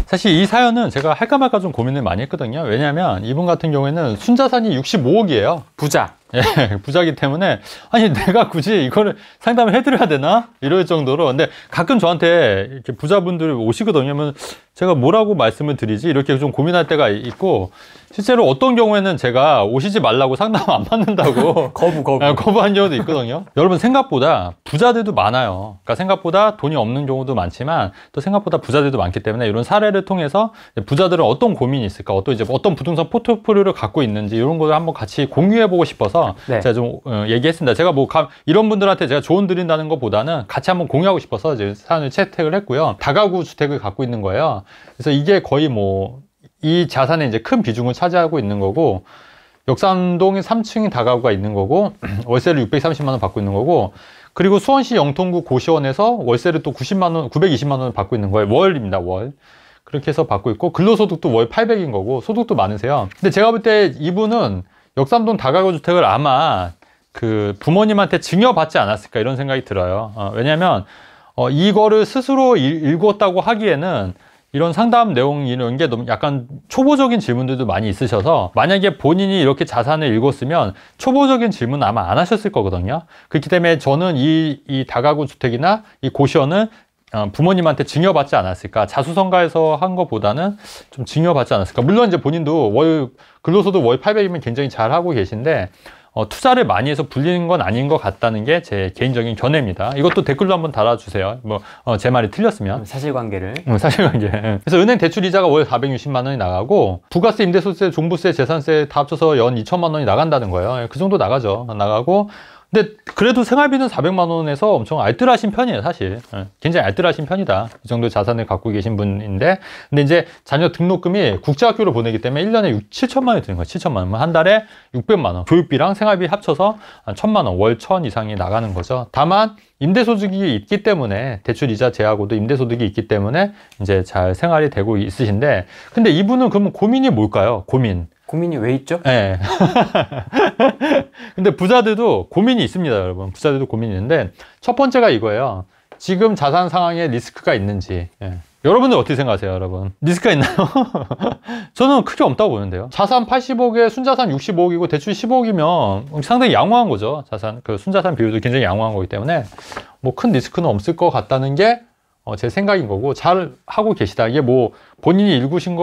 사실 이 사연은 제가 할까 말까 좀 고민을 많이 했거든요. 왜냐면 이분 같은 경우에는 순자산이 65억이에요. 부자. 예, 부자기 때문에, 아니, 내가 굳이 이거를 상담을 해드려야 되나? 이럴 정도로. 근데 가끔 저한테 이렇게 부자분들이 오시거든요. 그러면 제가 뭐라고 말씀을 드리지? 이렇게 좀 고민할 때가 있고, 실제로 어떤 경우에는 제가 오시지 말라고 상담 안 받는다고 거부한 경우도 있거든요. 여러분, 생각보다 부자들도 많아요. 그러니까 생각보다 돈이 없는 경우도 많지만 또 생각보다 부자들도 많기 때문에 이런 사례를 통해서 부자들은 어떤 고민이 있을까, 어떤 부동산 포트폴리오를 갖고 있는지 이런 거를 한번 같이 공유해 보고 싶어서 네. 제가 좀 얘기했습니다. 제가 뭐 이런 분들한테 제가 조언 드린다는 것보다는 같이 한번 공유하고 싶어서 이제 사연을 채택을 했고요. 다가구 주택을 갖고 있는 거예요. 그래서 이게 거의 뭐 이 자산의 이제 큰 비중을 차지하고 있는 거고, 역삼동에 3층이 다가구가 있는 거고, 월세를 630만 원 받고 있는 거고, 그리고 수원시 영통구 고시원에서 월세를 또 920만 원을 받고 있는 거예요. 월입니다, 월. 그렇게 해서 받고 있고, 근로소득도 월 800인 거고, 소득도 많으세요. 근데 제가 볼 때 이분은 역삼동 다가구 주택을 아마 그 부모님한테 증여받지 않았을까 이런 생각이 들어요. 왜냐면 이거를 스스로 읽었다고 하기에는 이런 상담 내용 이런 게 너무 약간 초보적인 질문들도 많이 있으셔서, 만약에 본인이 이렇게 자산을 읽었으면 초보적인 질문 아마 안 하셨을 거거든요. 그렇기 때문에 저는 이 다가구 주택이나 이 고시원은 부모님한테 증여받지 않았을까, 자수성가해서 한 것보다는 좀 증여받지 않았을까. 물론 이제 본인도 근로소득 월 800이면 굉장히 잘 하고 계신데 투자를 많이 해서 불리는 건 아닌 것 같다는 게 제 개인적인 견해입니다. 이것도 댓글로 한번 달아주세요. 제 말이 틀렸으면. 사실관계를. 사실관계. 그래서 은행 대출 이자가 월 460만 원이 나가고, 부가세, 임대소세, 종부세, 재산세 다 합쳐서 연 2천만 원이 나간다는 거예요. 그 정도 나가죠. 나가고. 근데 그래도 생활비는 400만 원에서 엄청 알뜰하신 편이에요, 사실. 굉장히 알뜰하신 편이다. 이 정도 자산을 갖고 계신 분인데, 근데 이제 자녀 등록금이 국제학교로 보내기 때문에 1년에 7천만 원이 드는 거예요. 7천만 원. 한 달에 600만 원. 교육비랑 생활비 합쳐서 한 1,000만 원, 월 1,000 이상이 나가는 거죠. 다만 임대소득이 있기 때문에, 대출 이자 제하고도 임대소득이 있기 때문에 이제 잘 생활이 되고 있으신데, 근데 이분은 그러면 고민이 뭘까요? 고민이 왜 있죠? 네. 근데 부자들도 고민이 있습니다, 여러분. 부자들도 고민이 있는데, 첫 번째가 이거예요. 지금 자산 상황에 리스크가 있는지. 여러분들 어떻게 생각하세요, 여러분? 리스크가 있나요? 저는 크게 없다고 보는데요. 자산 80억에 순자산 65억이고 대출 15억이면 상당히 양호한 거죠. 순자산 비율도 굉장히 양호한 거기 때문에 뭐 큰 리스크는 없을 것 같다는 게 제 생각인 거고, 잘 하고 계시다. 이게 뭐 본인이 읽으신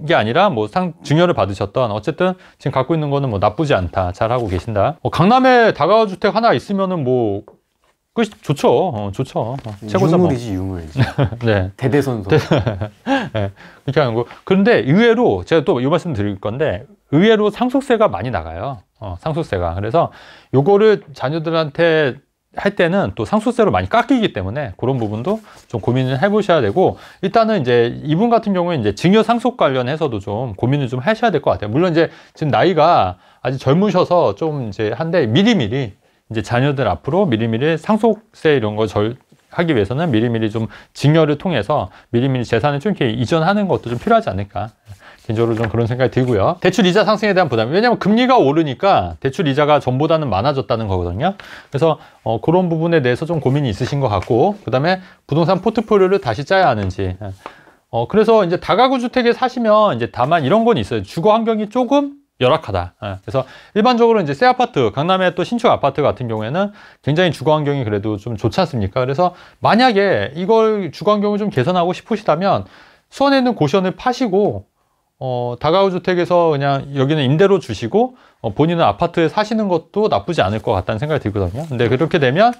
게 아니라 뭐 증여를 받으셨던, 어쨌든 지금 갖고 있는 거는 뭐 나쁘지 않다. 잘 하고 계신다. 강남에 다가구 주택 하나 있으면은 뭐 그 좋죠. 좋죠. 최고죠. 유물이지, 유물. 네. 대대손손. 네. 그렇게 하는 거. 그런데 의외로 제가 또 이 말씀 드릴 건데 의외로 상속세가 많이 나가요. 상속세가. 그래서 요거를 자녀들한테 할 때는 또 상속세로 많이 깎이기 때문에 그런 부분도 좀 고민을 해보셔야 되고, 일단은 이제 이분 같은 경우에 이제 증여 상속 관련해서도 좀 고민을 좀 하셔야 될 것 같아요. 물론 이제 지금 나이가 아직 젊으셔서 좀 이제 한데 미리미리 이제 자녀들 앞으로 미리미리 상속세 이런 거 하기 위해서는 미리미리 좀 증여를 통해서 미리미리 재산을 좀 이렇게 이전하는 것도 좀 필요하지 않을까. 개인적으로 좀 그런 생각이 들고요. 대출 이자 상승에 대한 부담. 왜냐하면 금리가 오르니까 대출 이자가 전보다는 많아졌다는 거거든요. 그래서 그런 부분에 대해서 좀 고민이 있으신 것 같고, 그 다음에 부동산 포트폴리오를 다시 짜야 하는지. 그래서 이제 다가구 주택에 사시면 이제 다만 이런 건 있어요. 주거 환경이 조금 열악하다. 그래서 일반적으로 이제 새 아파트, 강남의 또 신축 아파트 같은 경우에는 굉장히 주거 환경이 그래도 좀 좋지 않습니까? 그래서 만약에 이걸 주거 환경을 좀 개선하고 싶으시다면 수원에 있는 고시원을 파시고 다가구 주택에서 그냥 여기는 임대로 주시고 본인은 아파트에 사시는 것도 나쁘지 않을 것 같다는 생각이 들거든요. 근데 그렇게 되면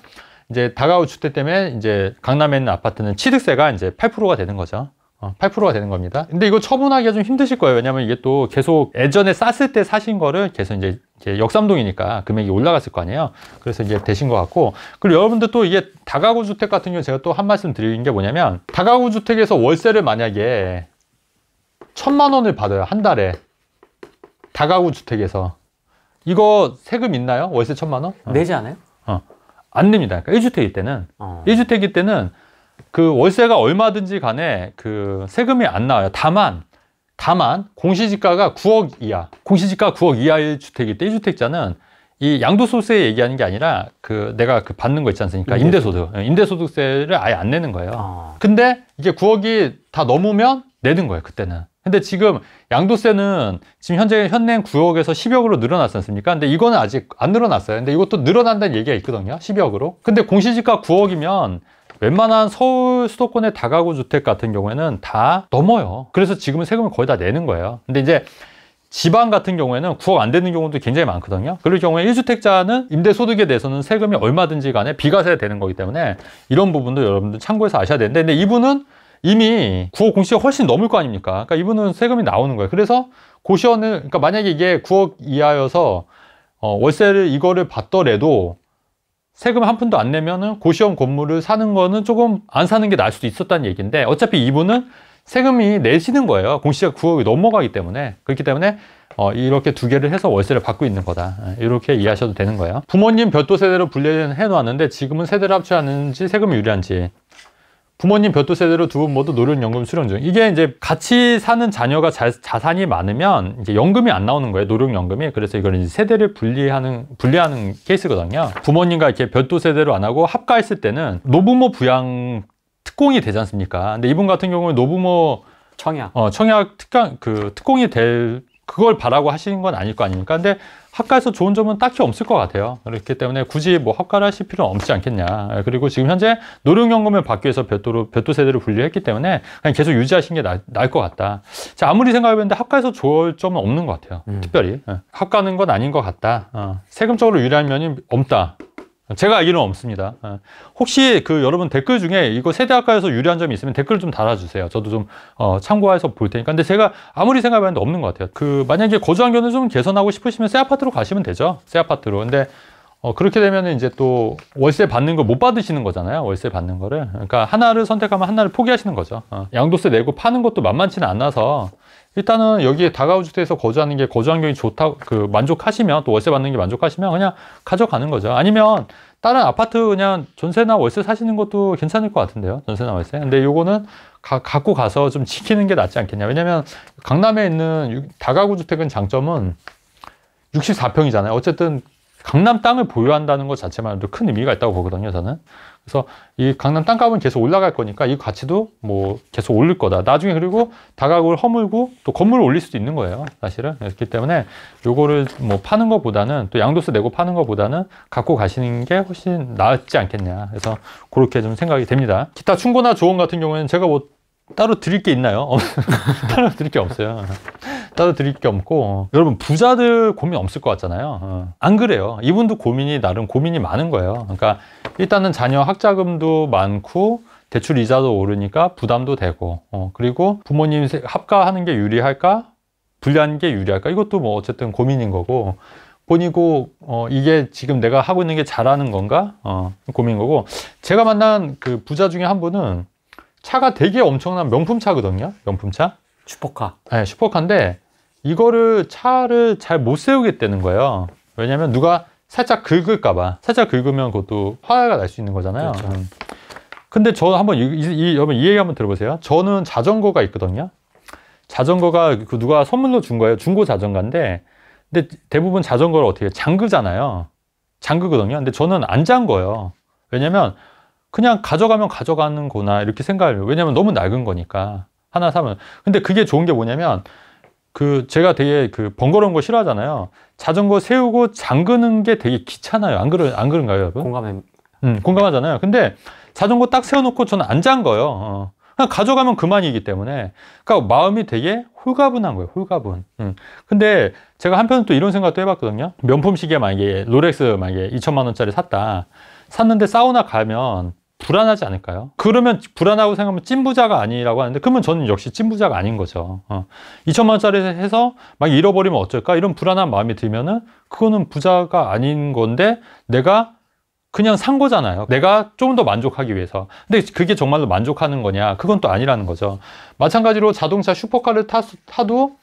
이제 다가구 주택 때문에 이제 강남에 있는 아파트는 취득세가 이제 8%가 되는 거죠. 8%가 되는 겁니다. 근데 이거 처분하기가 좀 힘드실 거예요. 왜냐면 이게 또 계속 예전에 쌌을 때 사신 거를 계속 이제 역삼동이니까 금액이 올라갔을 거 아니에요. 그래서 이제 되신 것 같고, 그리고 여러분들 또 이게 다가구 주택 같은 경우 제가 또 한 말씀 드리는 게 뭐냐면, 다가구 주택에서 월세를 만약에 1,000만 원을 받아요, 한 달에. 다가구 주택에서. 이거 세금 있나요? 월세 1,000만 원? 내지 않아요? 안 냅니다. 그러니까 1주택일 때는. 1주택일 때는 그 월세가 얼마든지 간에 그 세금이 안 나와요. 다만 공시지가가 9억 이하. 공시지가 9억 이하의 주택일 때 1주택자는 이 양도소득세 얘기하는 게 아니라 내가 받는 거 있지 않습니까? 임대소득세를 아예 안 내는 거예요. 근데 이게 9억이 다 넘으면 내는 거예요, 그때는. 근데 지금 양도세는 지금 현행 9억에서 10억으로 늘어났지 않습니까? 근데 이거는 아직 안 늘어났어요. 근데 이것도 늘어난다는 얘기가 있거든요, 12억으로. 근데 공시지가 9억이면 웬만한 서울 수도권의 다가구 주택 같은 경우에는 다 넘어요. 그래서 지금은 세금을 거의 다 내는 거예요. 근데 이제 지방 같은 경우에는 9억 안 되는 경우도 굉장히 많거든요. 그럴 경우에 1주택자는 임대소득에 대해서는 세금이 얼마든지 간에 비과세가 되는 거기 때문에 이런 부분도 여러분들 참고해서 아셔야 되는데, 근데 이분은 이미 9억 공시가 훨씬 넘을 거 아닙니까? 그러니까 이분은 세금이 나오는 거예요. 그래서 고시원을, 그러니까 만약에 이게 9억 이하여서 월세를 이거를 받더라도 세금 한 푼도 안 내면은 고시원 건물을 사는 거는 조금 안 사는 게 나을 수도 있었다는 얘기인데, 어차피 이분은 세금이 내시는 거예요. 공시가 9억이 넘어가기 때문에. 그렇기 때문에 이렇게 두 개를 해서 월세를 받고 있는 거다. 이렇게 이해하셔도 되는 거예요. 부모님 별도 세대로 분리해 놓았는데 지금은 세대를 합치하는지 세금이 유리한지. 부모님 별도 세대로 두 분 모두 노령연금 수령 중. 이게 이제 같이 사는 자녀가 자산이 많으면 이제 연금이 안 나오는 거예요, 노령연금이. 그래서 이걸 이제 세대를 분리하는 케이스거든요. 부모님과 이렇게 별도 세대로 안 하고 합가했을 때는 노부모 부양 특공이 되지 않습니까? 근데 이분 같은 경우는 노부모 청약 특공이 그걸 바라고 하시는 건 아닐 거 아닙니까? 근데 합가에서 좋은 점은 딱히 없을 것 같아요. 그렇기 때문에 굳이 뭐 합가를 하실 필요는 없지 않겠냐. 그리고 지금 현재 노령연금을 받기 위해서 별도 세대로 분리했기 때문에 그냥 계속 유지하시는 게 나을 것 같다. 자, 아무리 생각해봤는데 합가에서 좋을 점은 없는 것 같아요. 특별히. 합가는 건 아닌 것 같다. 세금적으로 유리한 면이 없다. 제가 알기로는 없습니다. 혹시 여러분 댓글 중에 이거 세대합가에서 유리한 점이 있으면 댓글 좀 달아주세요. 저도 좀 참고해서 볼 테니까. 근데 제가 아무리 생각해봤는데 없는 것 같아요. 만약에 거주 환경을 좀 개선하고 싶으시면 새 아파트로 가시면 되죠. 새 아파트로. 근데 그렇게 되면 이제 또 월세 받는 거 못 받으시는 거잖아요. 월세 받는 거를. 그러니까 하나를 선택하면 하나를 포기하시는 거죠. 양도세 내고 파는 것도 만만치는 않아서 일단은 여기에 다가구 주택에서 거주하는 게 거주 환경이 좋다, 만족하시면, 또 월세 받는 게 만족하시면 그냥 가져가는 거죠. 아니면 다른 아파트 그냥 전세나 월세 사시는 것도 괜찮을 것 같은데요. 전세나 월세. 근데 요거는 갖고 가서 좀 지키는 게 낫지 않겠냐. 왜냐면 강남에 있는 다가구 주택은 장점은 64평이잖아요. 어쨌든 강남 땅을 보유한다는 것 자체만으로도 큰 의미가 있다고 보거든요, 저는. 그래서 이 강남 땅값은 계속 올라갈 거니까 이 가치도 뭐 계속 오를 거다. 나중에 그리고 다가구를 허물고 또 건물을 올릴 수도 있는 거예요, 사실은. 그렇기 때문에 요거를 뭐 파는 것보다는, 또 양도세 내고 파는 것보다는 갖고 가시는 게 훨씬 낫지 않겠냐. 그래서 그렇게 좀 생각이 됩니다. 기타 충고나 조언 같은 경우에는 제가 뭐 따로 드릴 게 있나요? 따로 드릴 게 없어요. 따로 드릴 게 없고, 여러분 부자들 고민 없을 것 같잖아요. 안 그래요. 이분도 고민이 나름 고민이 많은 거예요. 그러니까 일단은 자녀 학자금도 많고 대출 이자도 오르니까 부담도 되고, 그리고 부모님 합가하는 게 유리할까 불리한 게 유리할까, 이것도 뭐 어쨌든 고민인 거고, 본이고 이게 지금 내가 하고 있는 게 잘하는 건가 고민인 거고. 제가 만난 그 부자 중에 한 분은 차가 되게 엄청난 명품차거든요. 명품차, 슈퍼카. 네, 슈퍼카인데 이거를 차를 잘 못 세우겠다는 거예요. 왜냐면 누가 살짝 긁을까 봐. 살짝 긁으면 그것도 화가 날 수 있는 거잖아요. 그렇죠. 근데 저 한번 여러분 이 얘기 한번 들어보세요. 저는 자전거가 있거든요. 자전거가 그 누가 선물로 준 거예요. 중고 자전거인데, 근데 대부분 자전거를 어떻게 잠그잖아요. 잠그거든요. 근데 저는 안 잠궈요. 왜냐면 그냥 가져가면 가져가는 거나 이렇게 생각해요. 왜냐면 너무 낡은 거니까 하나 사면. 근데 그게 좋은 게 뭐냐면, 그 제가 되게 그 번거로운 거 싫어하잖아요. 자전거 세우고 잠그는 게 되게 귀찮아요. 안 그런가요, 여러분? 공감하잖아요. 근데 자전거 딱 세워놓고 저는 안 잠궈요. 그냥 가져가면 그만이기 때문에. 그러니까 마음이 되게 홀가분한 거예요. 홀가분. 근데 제가 한편은 또 이런 생각도 해봤거든요. 명품 시계 만약에 롤렉스 만약에 2천만 원짜리 샀는데 사우나 가면 불안하지 않을까요? 그러면 불안하고 생각하면 찐부자가 아니라고 하는데, 그러면 저는 역시 찐부자가 아닌 거죠. 2천만 원짜리 해서 막 잃어버리면 어쩔까, 이런 불안한 마음이 들면은 그거는 부자가 아닌 건데, 내가 그냥 산 거잖아요. 내가 좀 더 만족하기 위해서. 근데 그게 정말로 만족하는 거냐, 그건 또 아니라는 거죠. 마찬가지로 자동차 슈퍼카를 타도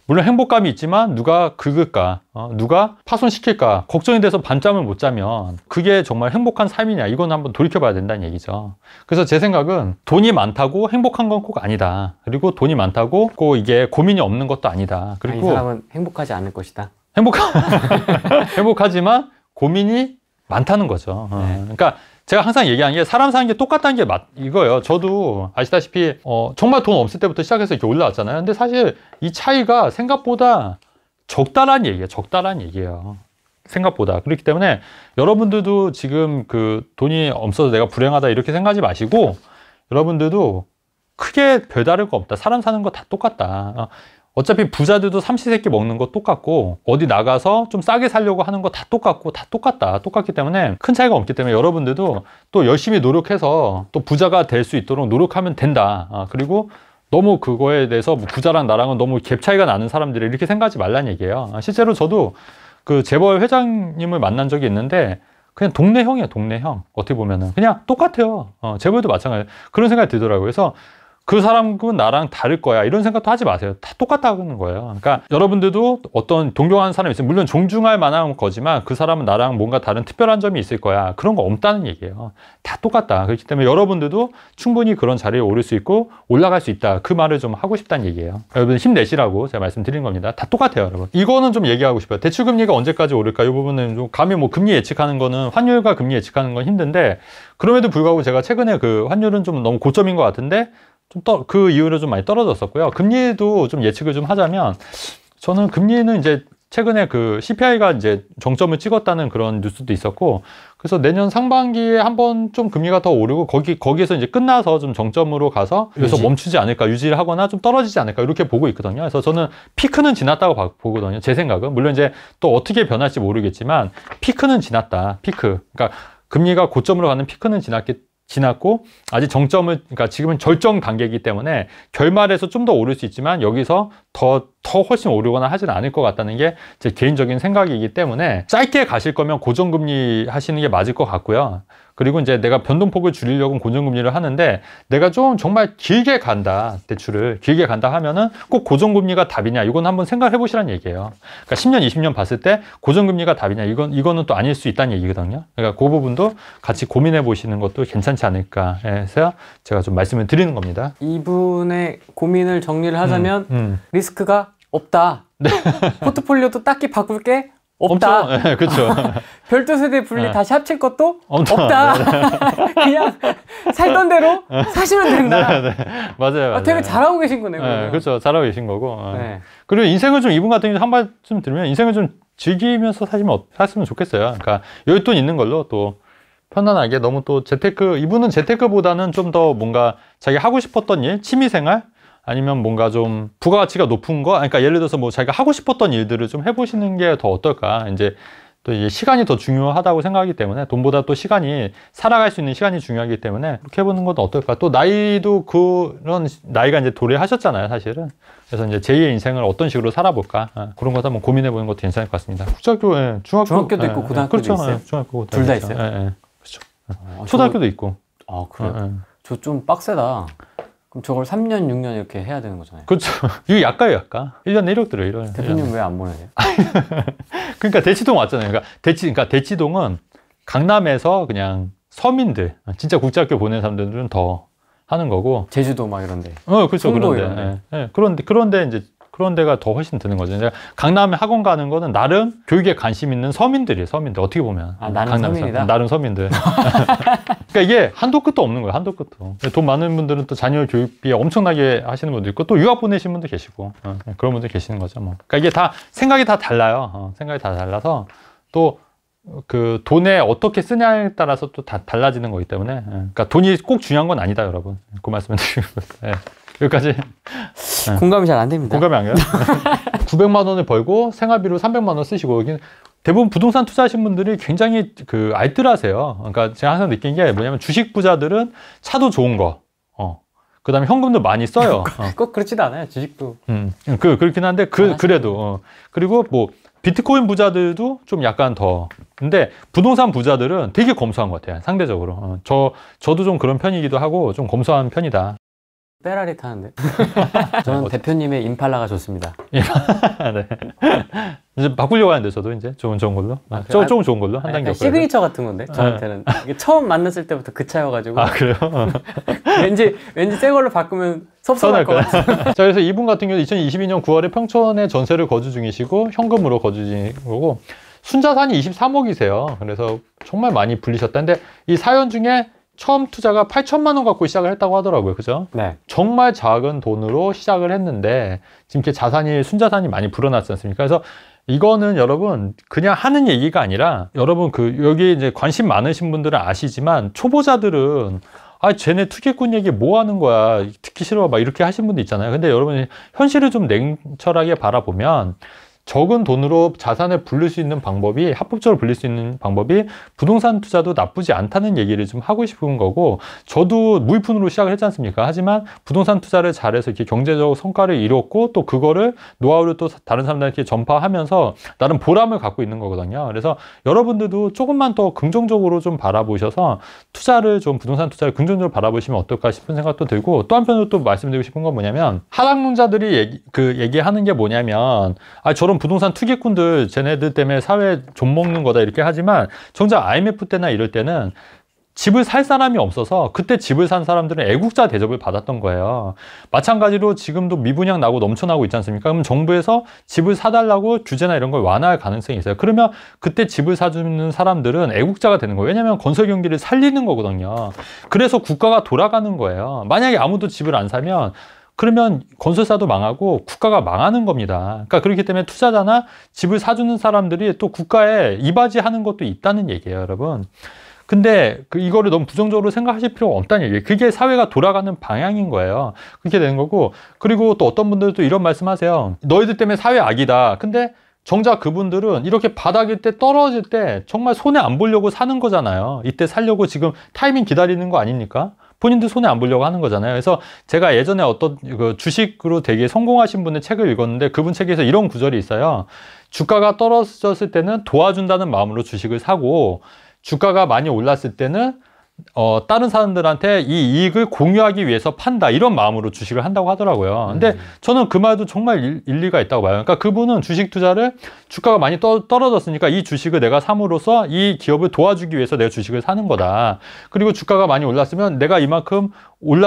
물론 행복감이 있지만 누가 긁을까, 누가 파손시킬까 걱정이 돼서 밤잠을 못 자면 그게 정말 행복한 삶이냐, 이건 한번 돌이켜봐야 된다는 얘기죠. 그래서 제 생각은 돈이 많다고 행복한 건 꼭 아니다. 그리고 돈이 많다고 꼭 이게 고민이 없는 것도 아니다. 그리고 이 사람은 행복하지 않을 것이다. 행복하지만 고민이 많다는 거죠. 네. 그러니까 제가 항상 얘기하는 게, 사람 사는 게 똑같다는 게 이거예요. 저도 아시다시피 정말 돈 없을 때부터 시작해서 이렇게 올라왔잖아요. 근데 사실 이 차이가 생각보다 적다란 얘기예요. 생각보다. 그렇기 때문에 여러분들도 지금 그 돈이 없어서 내가 불행하다 이렇게 생각하지 마시고, 여러분들도 크게 별다를 거 없다. 사람 사는 거 다 똑같다. 어차피 부자들도 삼시세끼 먹는 거 똑같고, 어디 나가서 좀 싸게 살려고 하는 거 다 똑같고, 다 똑같다. 똑같기 때문에 큰 차이가 없기 때문에 여러분들도 또 열심히 노력해서 또 부자가 될 수 있도록 노력하면 된다. 그리고 너무 그거에 대해서 뭐 부자랑 나랑은 너무 갭 차이가 나는 사람들이 이렇게 생각하지 말라는 얘기예요. 실제로 저도 그 재벌 회장님을 만난 적이 있는데, 그냥 동네 형이에요. 동네 형. 어떻게 보면은 그냥 똑같아요. 재벌도 마찬가지예요. 그런 생각이 들더라고요. 그래서 그 사람은 나랑 다를 거야, 이런 생각도 하지 마세요. 다 똑같다는 거예요. 그러니까 여러분들도 어떤 존경하는 사람이 있으면 물론 존중할 만한 거지만, 그 사람은 나랑 뭔가 다른 특별한 점이 있을 거야, 그런 거 없다는 얘기예요. 다 똑같다. 그렇기 때문에 여러분들도 충분히 그런 자리에 오를 수 있고 올라갈 수 있다, 그 말을 좀 하고 싶다는 얘기예요. 여러분 힘내시라고 제가 말씀드린 겁니다. 다 똑같아요, 여러분. 이거는 좀 얘기하고 싶어요. 대출금리가 언제까지 오를까, 이 부분은 좀 감히 뭐 금리 예측하는 거는, 환율과 금리 예측하는 건 힘든데, 그럼에도 불구하고 제가 최근에 그 환율은 좀 너무 고점인 것 같은데 그 이후로 좀 많이 떨어졌었고요. 금리도 좀 예측을 좀 하자면, 저는 금리는 이제 최근에 그 CPI가 이제 정점을 찍었다는 그런 뉴스도 있었고, 그래서 내년 상반기에 한번 좀 금리가 더 오르고 거기에서 이제 끝나서 좀 정점으로 가서 여기서 멈추지 않을까, 유지를 하거나 좀 떨어지지 않을까, 이렇게 보고 있거든요. 그래서 저는 피크는 지났다고 보거든요. 제 생각은. 물론 이제 또 어떻게 변할지 모르겠지만 피크는 지났다. 피크. 그러니까 금리가 고점으로 가는 피크는 지났고, 아직 정점을, 그러니까 지금은 절정 단계이기 때문에 결말에서 좀 더 오를 수 있지만 여기서 더 훨씬 오르거나 하지는 않을 것 같다는 게 제 개인적인 생각이기 때문에, 짧게 가실 거면 고정금리 하시는 게 맞을 것 같고요. 그리고 이제 내가 변동폭을 줄이려고 고정금리를 하는데, 내가 좀 정말 길게 간다, 대출을 길게 간다 하면은 꼭 고정금리가 답이냐, 이건 한번 생각해 보시라는 얘기예요. 그러니까 10년, 20년 봤을 때 고정금리가 답이냐, 이거는 또 아닐 수 있다는 얘기거든요. 그러니까 그 부분도 같이 고민해 보시는 것도 괜찮지 않을까 해서 제가 좀 말씀을 드리는 겁니다. 이분의 고민을 정리를 하자면 리스크가 없다. 네. 포트폴리오도 딱히 바꿀 게 없다. 네, 그렇죠. 별도 세대 분리 네. 다시 합칠 것도 없다. 그냥 살던 대로 사시면 된다. 네, 맞아요. 되게 잘하고 계신 거네요. 네, 그렇죠. 잘하고 계신 거고. 네. 그리고 인생을 좀, 이분 같은 경우 한 말씀 들으면 인생을 좀 즐기면서 샀으면 좋겠어요. 그러니까 여윳돈 있는 걸로 또 편안하게, 너무 또 이분은 재테크보다는 좀 더 뭔가 자기 하고 싶었던 일, 취미생활, 아니면 뭔가 좀 부가가치가 높은 거, 그러니까 예를 들어서 뭐 자기가 하고 싶었던 일들을 좀 해보시는 게 더 어떨까. 이제 또 이게 시간이 더 중요하다고 생각하기 때문에, 돈보다 또 시간이, 살아갈 수 있는 시간이 중요하기 때문에 그렇게 해보는 것도 어떨까. 또 나이도 그런 나이가 이제 도래하셨잖아요, 사실은. 그래서 이제 제2의 인생을 어떤 식으로 살아볼까, 그런 것도 한번 고민해보는 것도 괜찮을 것 같습니다. 국제학교, 중학교도 있고 고등학교도 그렇죠. 있어요. 중학교 둘 다 있어요. 그렇죠. 초등학교도 있고. 아 그래요? 저 좀 빡세다. 그럼 저걸 3년, 6년 이렇게 해야 되는 거잖아요. 그렇죠. 이거 약가예요, 약가. 1년에 1억 들어요, 1년. 대표님 왜 안 보내세요? 그러니까 대치동 왔잖아요. 그러니까 대치동은 강남에서 그냥 서민들, 진짜 국제학교 보내는 사람들은 더 하는 거고. 제주도 막 이런데. 그렇죠. 그런데. 그런데 이제 그런 데가 더 훨씬 드는 거죠. 강남에 학원 가는 거는 나름 교육에 관심 있는 서민들이에요, 서민들. 어떻게 보면. 나름 서민이다? 나름 서민들. 그러니까 이게 한도 끝도 없는 거예요, 한도 끝도. 돈 많은 분들은 또 자녀 교육비 엄청나게 하시는 분도 있고, 또 유학 보내신 분도 계시고, 그런 분들 계시는 거죠, 뭐. 그러니까 이게 다, 생각이 다 달라요. 생각이 다 달라서, 또, 그 돈에 어떻게 쓰냐에 따라서 또 다 달라지는 거기 때문에. 그러니까 돈이 꼭 중요한 건 아니다, 여러분. 그 말씀을 드리고. 여기까지. 공감이 잘 안 됩니다. 공감이 안 가요? 900만 원을 벌고 생활비로 300만 원 쓰시고, 대부분 부동산 투자하신 분들이 굉장히 그 알뜰하세요. 그러니까 제가 항상 느낀 게 뭐냐면, 주식 부자들은 차도 좋은 거, 그 다음에 현금도 많이 써요. 꼭 그렇지도 않아요, 주식도. 그렇긴 한데, 그래도. 그리고 뭐, 비트코인 부자들도 좀 약간 더. 근데 부동산 부자들은 되게 검소한 것 같아요, 상대적으로. 저도 좀 그런 편이기도 하고, 좀 검소한 편이다. 페라리 타는데. 저는 대표님의 임팔라가 좋습니다. 네. 이제 바꾸려고 하는데, 저도 이제 좋은 걸로. 조금 좋은 걸로 한 단계 업그레이드. 시그니처 같은 건데, 저한테는. 이게 처음 만났을 때부터 그 차여가지고. 아, 그래요? 왠지 새 걸로 바꾸면 섭섭할 것 같아요. 자, 그래서 이분 같은 경우 2022년 9월에 평촌에 전세를 거주 중이시고, 현금으로 거주 중이고, 순자산이 23억이세요. 그래서 정말 많이 불리셨다. 근데 이 사연 중에 처음 투자가 8천만 원 갖고 시작을 했다고 하더라고요. 그죠? 네. 정말 작은 돈으로 시작을 했는데 지금 이렇게 순자산이 많이 불어났지 않습니까? 그래서 이거는 여러분 그냥 하는 얘기가 아니라, 여러분 여기 이제 관심 많으신 분들은 아시지만, 초보자들은 쟤네 투기꾼 얘기 뭐 하는 거야, 듣기 싫어, 막 이렇게 하신 분도 있잖아요. 근데 여러분 현실을 좀 냉철하게 바라보면, 적은 돈으로 자산을 불릴 수 있는 방법이, 합법적으로 불릴 수 있는 방법이 부동산 투자도 나쁘지 않다는 얘기를 좀 하고 싶은 거고, 저도 무이푼으로 시작을 했지 않습니까? 하지만 부동산 투자를 잘해서 이렇게 경제적 성과를 이뤘고, 또 그거를 노하우를 또 다른 사람들한테 전파하면서 나름 보람을 갖고 있는 거거든요. 그래서 여러분들도 조금만 더 긍정적으로 좀 바라보셔서 부동산 투자를 긍정적으로 바라보시면 어떨까 싶은 생각도 들고, 또 한편으로 또 말씀드리고 싶은 건 뭐냐면, 하락론자들이 얘기하는 게 뭐냐면, 저런 부동산 투기꾼들, 쟤네들 때문에 사회 좀먹는 거다 이렇게 하지만, 정작 IMF 때나 이럴 때는 집을 살 사람이 없어서 그때 집을 산 사람들은 애국자 대접을 받았던 거예요. 마찬가지로 지금도 미분양 나고 넘쳐나고 있지 않습니까? 그럼 정부에서 집을 사달라고 규제나 이런 걸 완화할 가능성이 있어요. 그러면 그때 집을 사주는 사람들은 애국자가 되는 거예요. 왜냐하면 건설 경기를 살리는 거거든요. 그래서 국가가 돌아가는 거예요. 만약에 아무도 집을 안 사면, 그러면 건설사도 망하고 국가가 망하는 겁니다. 그러니까 그렇기 때문에 투자자나 집을 사주는 사람들이 또 국가에 이바지하는 것도 있다는 얘기예요, 여러분. 근데 이거를 너무 부정적으로 생각하실 필요가 없다는 얘기예요. 그게 사회가 돌아가는 방향인 거예요. 그렇게 되는 거고, 그리고 또 어떤 분들도 이런 말씀하세요. 너희들 때문에 사회 악이다. 근데 정작 그분들은 이렇게 바닥일 때, 떨어질 때 정말 손해 안 보려고 사는 거잖아요. 이때 살려고 지금 타이밍 기다리는 거 아닙니까? 본인들 손해 안 보려고 하는 거잖아요. 그래서 제가 예전에 어떤 주식으로 되게 성공하신 분의 책을 읽었는데, 그분 책에서 이런 구절이 있어요. 주가가 떨어졌을 때는 도와준다는 마음으로 주식을 사고, 주가가 많이 올랐을 때는 다른 사람들한테 이 이익을 공유하기 위해서 판다, 이런 마음으로 주식을 한다고 하더라고요. 근데 저는 그 말도 정말 일리가 있다고 봐요. 그러니까 그분은 주식 투자를, 주가가 많이 떨어졌으니까 이 주식을 내가 삼으로써 이 기업을 도와주기 위해서 내가 주식을 사는 거다. 그리고 주가가 많이 올랐으면 내가 이만큼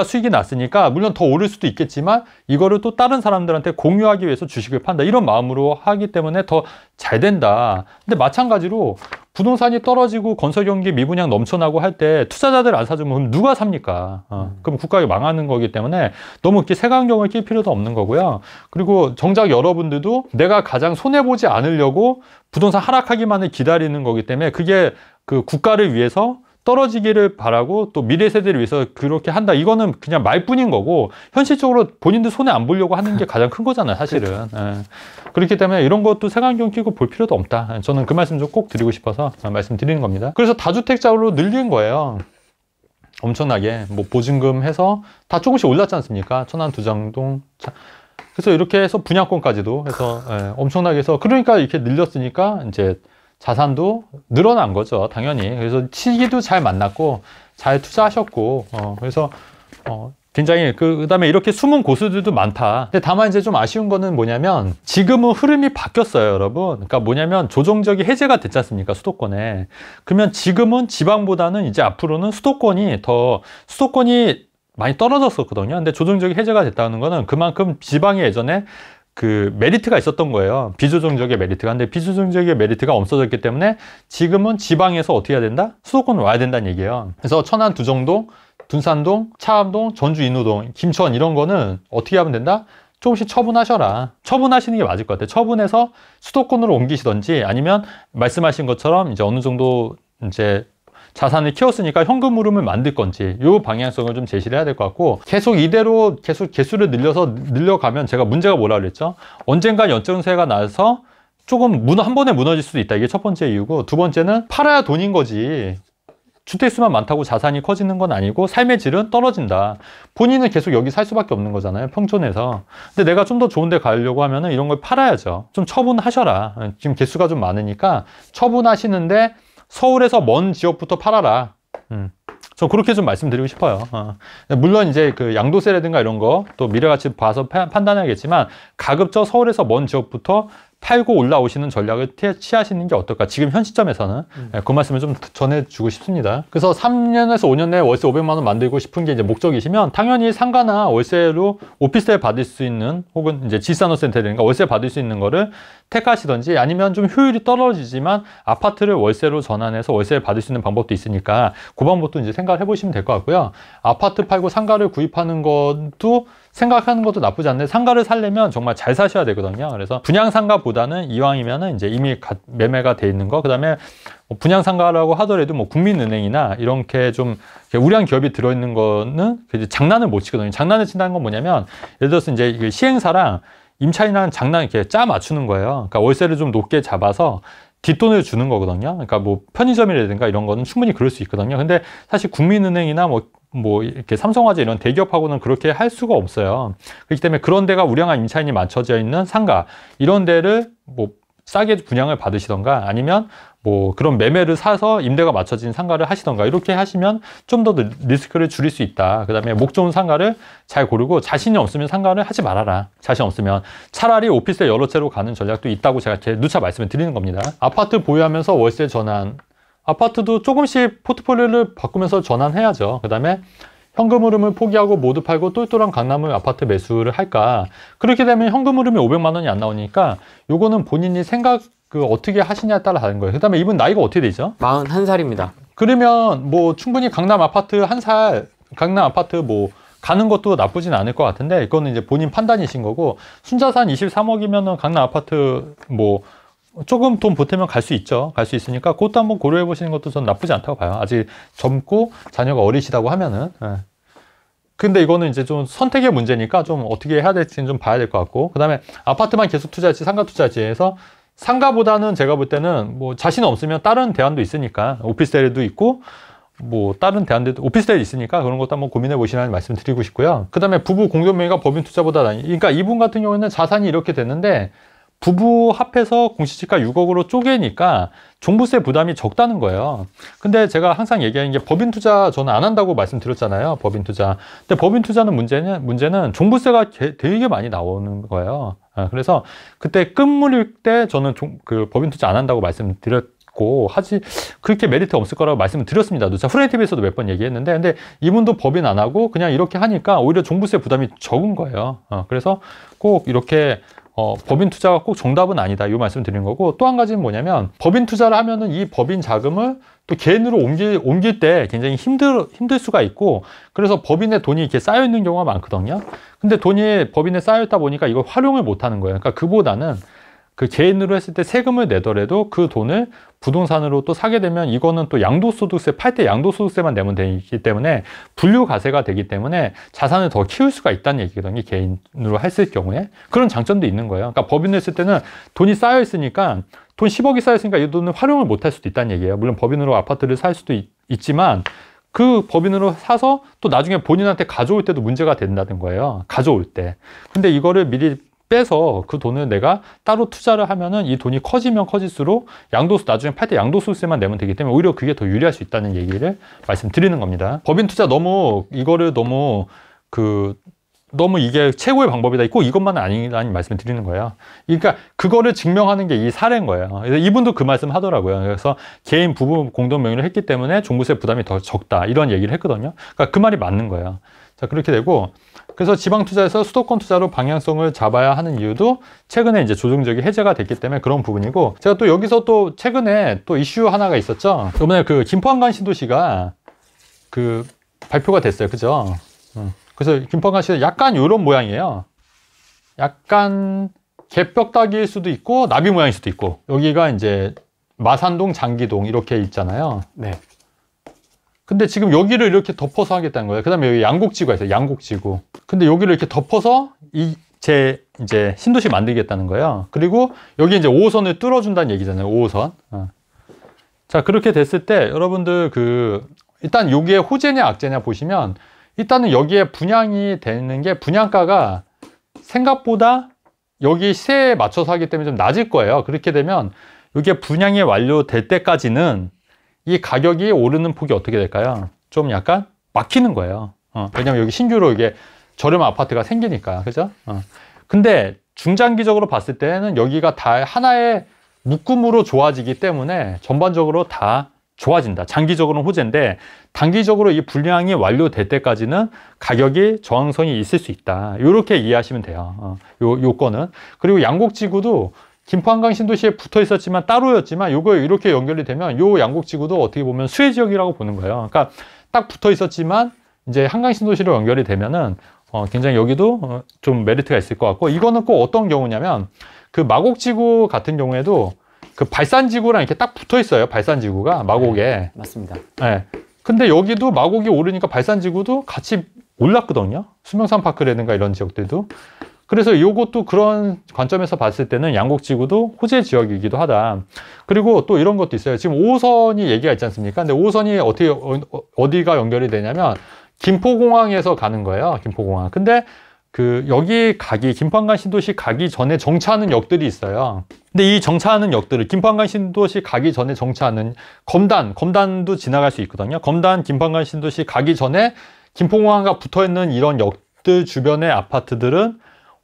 수익이 났으니까, 물론 더 오를 수도 있겠지만 이거를 또 다른 사람들한테 공유하기 위해서 주식을 판다, 이런 마음으로 하기 때문에 더 잘 된다. 근데 마찬가지로 부동산이 떨어지고 건설 경기 미분양 넘쳐나고 할 때 투자자들 안 사주면 그럼 누가 삽니까? 그럼 국가가 망하는 거기 때문에 너무 이렇게 색안경을 낄 필요도 없는 거고요. 그리고 정작 여러분들도 내가 가장 손해보지 않으려고 부동산 하락하기만을 기다리는 거기 때문에, 그게 그 국가를 위해서 떨어지기를 바라고 또 미래 세대를 위해서 그렇게 한다. 이거는 그냥 말뿐인 거고 현실적으로 본인들 손해 안 보려고 하는 게 가장 큰 거잖아요, 사실은. 예. 그렇기 때문에 이런 것도 색안경 끼고 볼 필요도 없다. 저는 그 말씀 좀 꼭 드리고 싶어서 말씀드리는 겁니다. 그래서 다주택자로 늘린 거예요. 엄청나게 뭐 보증금 해서 다 조금씩 올랐지 않습니까? 천안 두장동. 그래서 이렇게 해서 분양권까지도 해서 엄청나게 해서 그러니까 이렇게 늘렸으니까 이제 자산도 늘어난 거죠, 당연히. 그래서 시기도 잘 만났고 잘 투자하셨고 그래서 굉장히 그다음에 이렇게 숨은 고수들도 많다. 근데 다만 이제 좀 아쉬운 거는 뭐냐면 지금은 흐름이 바뀌었어요, 여러분. 그러니까 뭐냐면 조정적이 해제가 됐지 않습니까, 수도권에. 그러면 지금은 지방보다는 이제 앞으로는 수도권이 많이 떨어졌었거든요. 근데 조정적이 해제가 됐다는 거는 그만큼 지방이 예전에 그 메리트가 있었던 거예요. 비조정적의 메리트가. 근데 비조정적의 메리트가 없어졌기 때문에 지금은 지방에서 어떻게 해야 된다? 수도권으로 와야 된다는 얘기예요. 그래서 천안 두정동, 둔산동, 차암동, 전주 인후동, 김천 이런 거는 어떻게 하면 된다? 조금씩 처분하셔라. 처분하시는 게 맞을 것 같아요. 처분해서 수도권으로 옮기시던지 아니면 말씀하신 것처럼 이제 어느 정도 이제 자산을 키웠으니까 현금 흐름을 만들 건지 이 방향성을 좀 제시를 해야 될 것 같고 계속 이대로 계속 개수를 늘려가면 제가 문제가 뭐라 그랬죠? 언젠가 연정세가 나서 조금 한 번에 무너질 수도 있다. 이게 첫 번째 이유고 두 번째는 팔아야 돈인 거지. 주택수만 많다고 자산이 커지는 건 아니고 삶의 질은 떨어진다. 본인은 계속 여기 살 수밖에 없는 거잖아요, 평촌에서. 근데 내가 좀 더 좋은 데 가려고 하면은 이런 걸 팔아야죠. 좀 처분하셔라. 지금 개수가 좀 많으니까 처분하시는데 서울에서 먼 지역부터 팔아라. 저 그렇게 좀 말씀드리고 싶어요. 물론 이제 그 양도세라든가 이런 거 또 미래가치 봐서 판단해야겠지만 가급적 서울에서 먼 지역부터 팔고 올라오시는 전략을 취하시는 게 어떨까. 지금 현 시점에서는 그 말씀을 좀 전해주고 싶습니다. 그래서 3년에서 5년 내에 월세 500만 원 만들고 싶은 게 이제 목적이시면 당연히 상가나 월세로 오피스텔 받을 수 있는 혹은 이제 지산업센터라든가 월세 받을 수 있는 거를 택하시던지 아니면 좀 효율이 떨어지지만 아파트를 월세로 전환해서 월세를 받을 수 있는 방법도 있으니까 그 방법도 이제 생각을 해보시면 될 것 같고요. 아파트 팔고 상가를 구입하는 것도 생각하는 것도 나쁘지 않는데 상가를 살려면 정말 잘 사셔야 되거든요. 그래서 분양 상가보다는 이왕이면은 이제 이미 매매가 돼 있는 거, 그다음에 분양 상가라고 하더라도 뭐 국민은행이나 이렇게 좀 우량 기업이 들어있는 거는 장난을 못 치거든요. 장난을 친다는 건 뭐냐면 예를 들어서 이제 시행사랑 임차인이랑 장난 이렇게 짜 맞추는 거예요. 그러니까 월세를 좀 높게 잡아서 뒷돈을 주는 거거든요. 그러니까 뭐 편의점이라든가 이런 거는 충분히 그럴 수 있거든요. 근데 사실 국민은행이나 뭐 이렇게 삼성화재 이런 대기업하고는 그렇게 할 수가 없어요. 그렇기 때문에 그런 데가 우량한 임차인이 맞춰져 있는 상가 이런 데를 뭐 싸게 분양을 받으시던가 아니면 뭐 그런 매매를 사서 임대가 맞춰진 상가를 하시던가 이렇게 하시면 좀 더 리스크를 줄일 수 있다. 그 다음에 목 좋은 상가를 잘 고르고 자신이 없으면 상가를 하지 말아라. 자신 없으면 차라리 오피스텔 여러 채로 가는 전략도 있다고 제가 누차 말씀을 드리는 겁니다. 아파트 보유하면서 월세 전환, 아파트도 조금씩 포트폴리오를 바꾸면서 전환해야죠. 그 다음에 현금 흐름을 포기하고 모두 팔고 똘똘한 강남을 아파트 매수를 할까. 그렇게 되면 현금 흐름이 500만 원이 안 나오니까 요거는 본인이 어떻게 하시냐에 따라 다른 거예요. 그 다음에 이분 나이가 어떻게 되죠? 41살입니다. 그러면 뭐 충분히 강남 아파트 강남 아파트 뭐 가는 것도 나쁘진 않을 것 같은데 이거는 이제 본인 판단이신 거고 순자산 23억이면은 강남 아파트 뭐 조금 돈 보태면 갈 수 있죠. 갈 수 있으니까 그것도 한번 고려해 보시는 것도 전 나쁘지 않다고 봐요. 아직 젊고 자녀가 어리시다고 하면은. 근데 이거는 이제 좀 선택의 문제니까 좀 어떻게 해야 될지는 좀 봐야 될 것 같고 그 다음에 아파트만 계속 투자할지 상가 투자할지 해서 상가보다는 제가 볼 때는 뭐 자신 없으면 다른 대안도 있으니까 오피스텔도 있고 뭐 다른 대안도 오피스텔이 있으니까 그런 것도 한번 고민해 보시라는 말씀 드리고 싶고요. 그 다음에 부부 공동명의가 법인 투자보다 그러니까 이분 같은 경우에는 자산이 이렇게 됐는데 부부 합해서 공시지가 6억으로 쪼개니까 종부세 부담이 적다는 거예요. 근데 제가 항상 얘기하는 게 법인 투자 저는 안 한다고 말씀드렸잖아요. 법인 투자. 근데 법인 투자는 문제는 종부세가 되게 많이 나오는 거예요. 그래서 그때 끝물일 때 저는 그 법인 투자 안 한다고 말씀드렸고 그렇게 메리트 없을 거라고 말씀을 드렸습니다. 누차 프레임TV에서도 몇 번 얘기했는데 근데 이분도 법인 안 하고 그냥 이렇게 하니까 오히려 종부세 부담이 적은 거예요. 그래서 꼭 이렇게 법인 투자가 꼭 정답은 아니다. 이 말씀 드리는 거고 또 한 가지는 뭐냐면 법인 투자를 하면은 이 법인 자금을 또 개인으로 옮길 때 굉장히 힘들 수가 있고 그래서 법인에 돈이 이렇게 쌓여 있는 경우가 많거든요. 근데 돈이 법인에 쌓여 있다 보니까 이걸 활용을 못 하는 거예요. 그러니까 그보다는 그 개인으로 했을 때 세금을 내더라도 그 돈을 부동산으로 또 사게 되면 이거는 또 양도소득세, 팔 때 양도소득세만 내면 되기 때문에 분류과세가 되기 때문에 자산을 더 키울 수가 있다는 얘기거든요. 개인으로 했을 경우에. 그런 장점도 있는 거예요. 그러니까 법인으로 했을 때는 돈이 쌓여 있으니까 돈 10억이 쌓여 있으니까 이 돈을 활용을 못 할 수도 있다는 얘기예요. 물론 법인으로 아파트를 살 수도 있지만 그 법인으로 사서 또 나중에 본인한테 가져올 때도 문제가 된다는 거예요. 가져올 때. 근데 이거를 미리 빼서 그 돈을 내가 따로 투자를 하면은 이 돈이 커지면 커질수록 나중에 팔 때 양도소득세만 내면 되기 때문에 오히려 그게 더 유리할 수 있다는 얘기를 말씀드리는 겁니다. 법인 투자 너무 이게 최고의 방법이다. 꼭 이것만은 아니라는 말씀을 드리는 거예요. 그러니까 그거를 증명하는 게 이 사례인 거예요. 그래서 이분도 그 말씀 하더라고요. 그래서 개인 부부 공동 명의로 했기 때문에 종부세 부담이 더 적다. 이런 얘기를 했거든요. 그러니까 그 말이 맞는 거예요. 자, 그렇게 되고 그래서 지방 투자에서 수도권 투자로 방향성을 잡아야 하는 이유도 최근에 이제 조정적이 해제가 됐기 때문에 그런 부분이고, 제가 또 여기서 또 최근에 또 이슈 하나가 있었죠. 이번에 그 김포한강 신도시가 그 발표가 됐어요. 그죠? 그래서 김포한강 시도 약간 이런 모양이에요. 약간 개벽다기일 수도 있고 나비 모양일 수도 있고, 여기가 이제 마산동, 장기동 이렇게 있잖아요. 네. 근데 지금 여기를 이렇게 덮어서 하겠다는 거예요. 그 다음에 여기 양곡지구가 있어요. 양곡지구. 근데 여기를 이렇게 덮어서 이제 신도시 만들겠다는 거예요. 그리고 여기 이제 5호선을 뚫어준다는 얘기잖아요. 5호선. 자, 그렇게 됐을 때 여러분들 일단 여기에 호재냐 악재냐 보시면, 일단은 여기에 분양이 되는 게 분양가가 생각보다 여기 시세에 맞춰서 하기 때문에 좀 낮을 거예요. 그렇게 되면 이게 분양이 완료될 때까지는 이 가격이 오르는 폭이 어떻게 될까요? 좀 약간 막히는 거예요. 왜냐면 여기 신규로 이게 저렴한 아파트가 생기니까. 그죠? 근데 중장기적으로 봤을 때는 여기가 다 하나의 묶음으로 좋아지기 때문에 전반적으로 다 좋아진다. 장기적으로는 호재인데 단기적으로 이 분양이 완료될 때까지는 가격이 저항선이 있을 수 있다. 이렇게 이해하시면 돼요. 요거는. 그리고 양곡지구도 김포한강 신도시에 붙어 있었지만 따로였지만 요거 이렇게 연결이 되면 요 양곡지구도 어떻게 보면 수혜 지역이라고 보는 거예요. 그러니까 딱 붙어 있었지만 이제 한강 신도시로 연결이 되면은 굉장히 여기도 좀 메리트가 있을 것 같고, 이거는 꼭 어떤 경우냐면 그 마곡지구 같은 경우에도 그 발산지구랑 이렇게 딱 붙어 있어요. 발산지구가 마곡에. 네, 맞습니다. 네. 근데 여기도 마곡이 오르니까 발산지구도 같이 올랐거든요. 수명산 파크라든가 이런 지역들도. 그래서 요것도 그런 관점에서 봤을 때는 양곡지구도 호재 지역이기도 하다. 그리고 또 이런 것도 있어요. 지금 5호선이 얘기가 있지 않습니까? 근데 5호선이 어디가 연결이 되냐면 김포공항에서 가는 거예요. 김포공항. 근데 김포한강 신도시 가기 전에 정차하는 역들이 있어요. 근데 이 정차하는 역들을 김포한강 신도시 가기 전에 정차하는 검단도 지나갈 수 있거든요. 검단, 김포한강 신도시 가기 전에 김포공항과 붙어 있는 이런 역들 주변의 아파트들은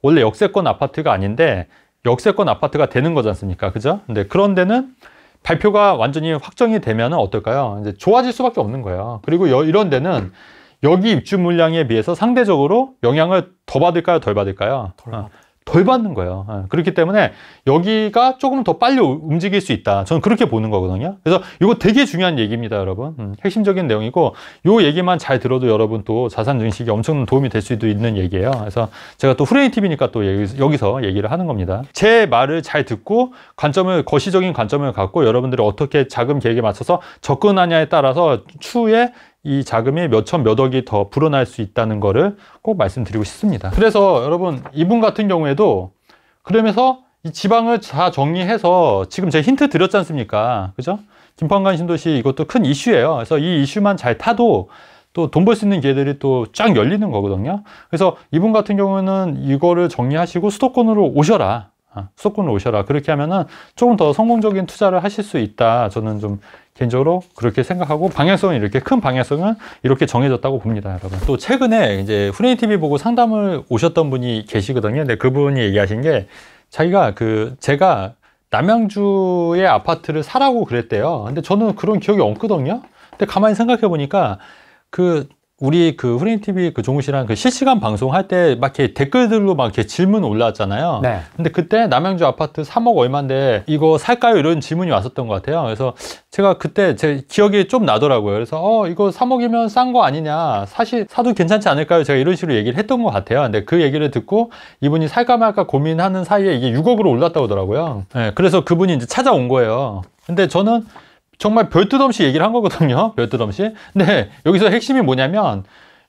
원래 역세권 아파트가 아닌데 역세권 아파트가 되는 거지 않습니까? 그죠? 근데 그런 데는 발표가 완전히 확정이 되면 어떨까요? 이제 좋아질 수밖에 없는 거예요. 그리고 이런 데는 여기 입주 물량에 비해서 상대적으로 영향을 더 받을까요? 덜 받을까요? 덜 받는 거예요. 그렇기 때문에 여기가 조금 더 빨리 움직일 수 있다. 저는 그렇게 보는 거거든요. 그래서 이거 되게 중요한 얘기입니다, 여러분. 핵심적인 내용이고, 요 얘기만 잘 들어도 여러분 또 자산 증식에 엄청난 도움이 될 수도 있는 얘기예요. 그래서 제가 또 후레인 TV니까 또 여기서 얘기를 하는 겁니다. 제 말을 잘 듣고 거시적인 관점을 갖고 여러분들이 어떻게 자금 계획에 맞춰서 접근하냐에 따라서 추후에 이 자금이 몇천 몇억이 더 불어날 수 있다는 거를 꼭 말씀드리고 싶습니다. 그래서 여러분, 이분 같은 경우에도 그러면서 이 지방을 다 정리해서 지금 제가 힌트 드렸지 않습니까? 그죠? 김포한강 신도시 이것도 큰 이슈예요. 그래서 이 이슈만 잘 타도 또 돈 벌 수 있는 기회들이 또 쫙 열리는 거거든요. 그래서 이분 같은 경우는 이거를 정리하시고 수도권으로 오셔라. 수도권으로 오셔라. 그렇게 하면은 조금 더 성공적인 투자를 하실 수 있다. 저는 좀 개인적으로 그렇게 생각하고, 방향성은 이렇게 큰 방향성은 이렇게 정해졌다고 봅니다, 여러분. 또 최근에 이제 후레인 TV 보고 상담을 오셨던 분이 계시거든요. 근데 그분이 얘기하신 게 제가 남양주의 아파트를 사라고 그랬대요. 근데 저는 그런 기억이 없거든요. 근데 가만히 생각해 보니까 우리 그 후레인TV 그 종우 씨랑 그 실시간 방송할 때 막 이렇게 댓글들로 막 이렇게 질문 올라왔잖아요. 네. 근데 그때 남양주 아파트 3억 얼마인데 이거 살까요? 이런 질문이 왔었던 것 같아요. 그래서 제가 그때 제 기억이 좀 나더라고요. 그래서 이거 3억이면 싼 거 아니냐. 사실 사도 괜찮지 않을까요? 제가 이런 식으로 얘기를 했던 것 같아요. 근데 그 얘기를 듣고 이분이 살까 말까 고민하는 사이에 이게 6억으로 올랐다고 하더라고요. 네, 그래서 그분이 이제 찾아온 거예요. 근데 저는 정말 별 뜻 없이 얘기를 한 거거든요. 별 뜻 없이. 근데 여기서 핵심이 뭐냐면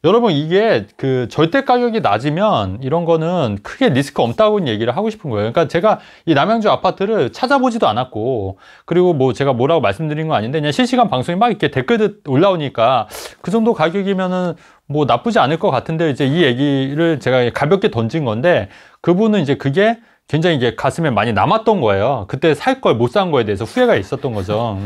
여러분 이게 그 절대 가격이 낮으면 이런 거는 크게 리스크 없다고 얘기를 하고 싶은 거예요. 그러니까 제가 이 남양주 아파트를 찾아보지도 않았고 그리고 뭐 제가 뭐라고 말씀드린 건 아닌데 그냥 실시간 방송이 막 이렇게 댓글들 올라오니까 그 정도 가격이면은 뭐 나쁘지 않을 것 같은데 이제 이 얘기를 제가 가볍게 던진 건데 그분은 이제 그게 굉장히 이게 가슴에 많이 남았던 거예요. 그때 살 걸 못 산 거에 대해서 후회가 있었던 거죠.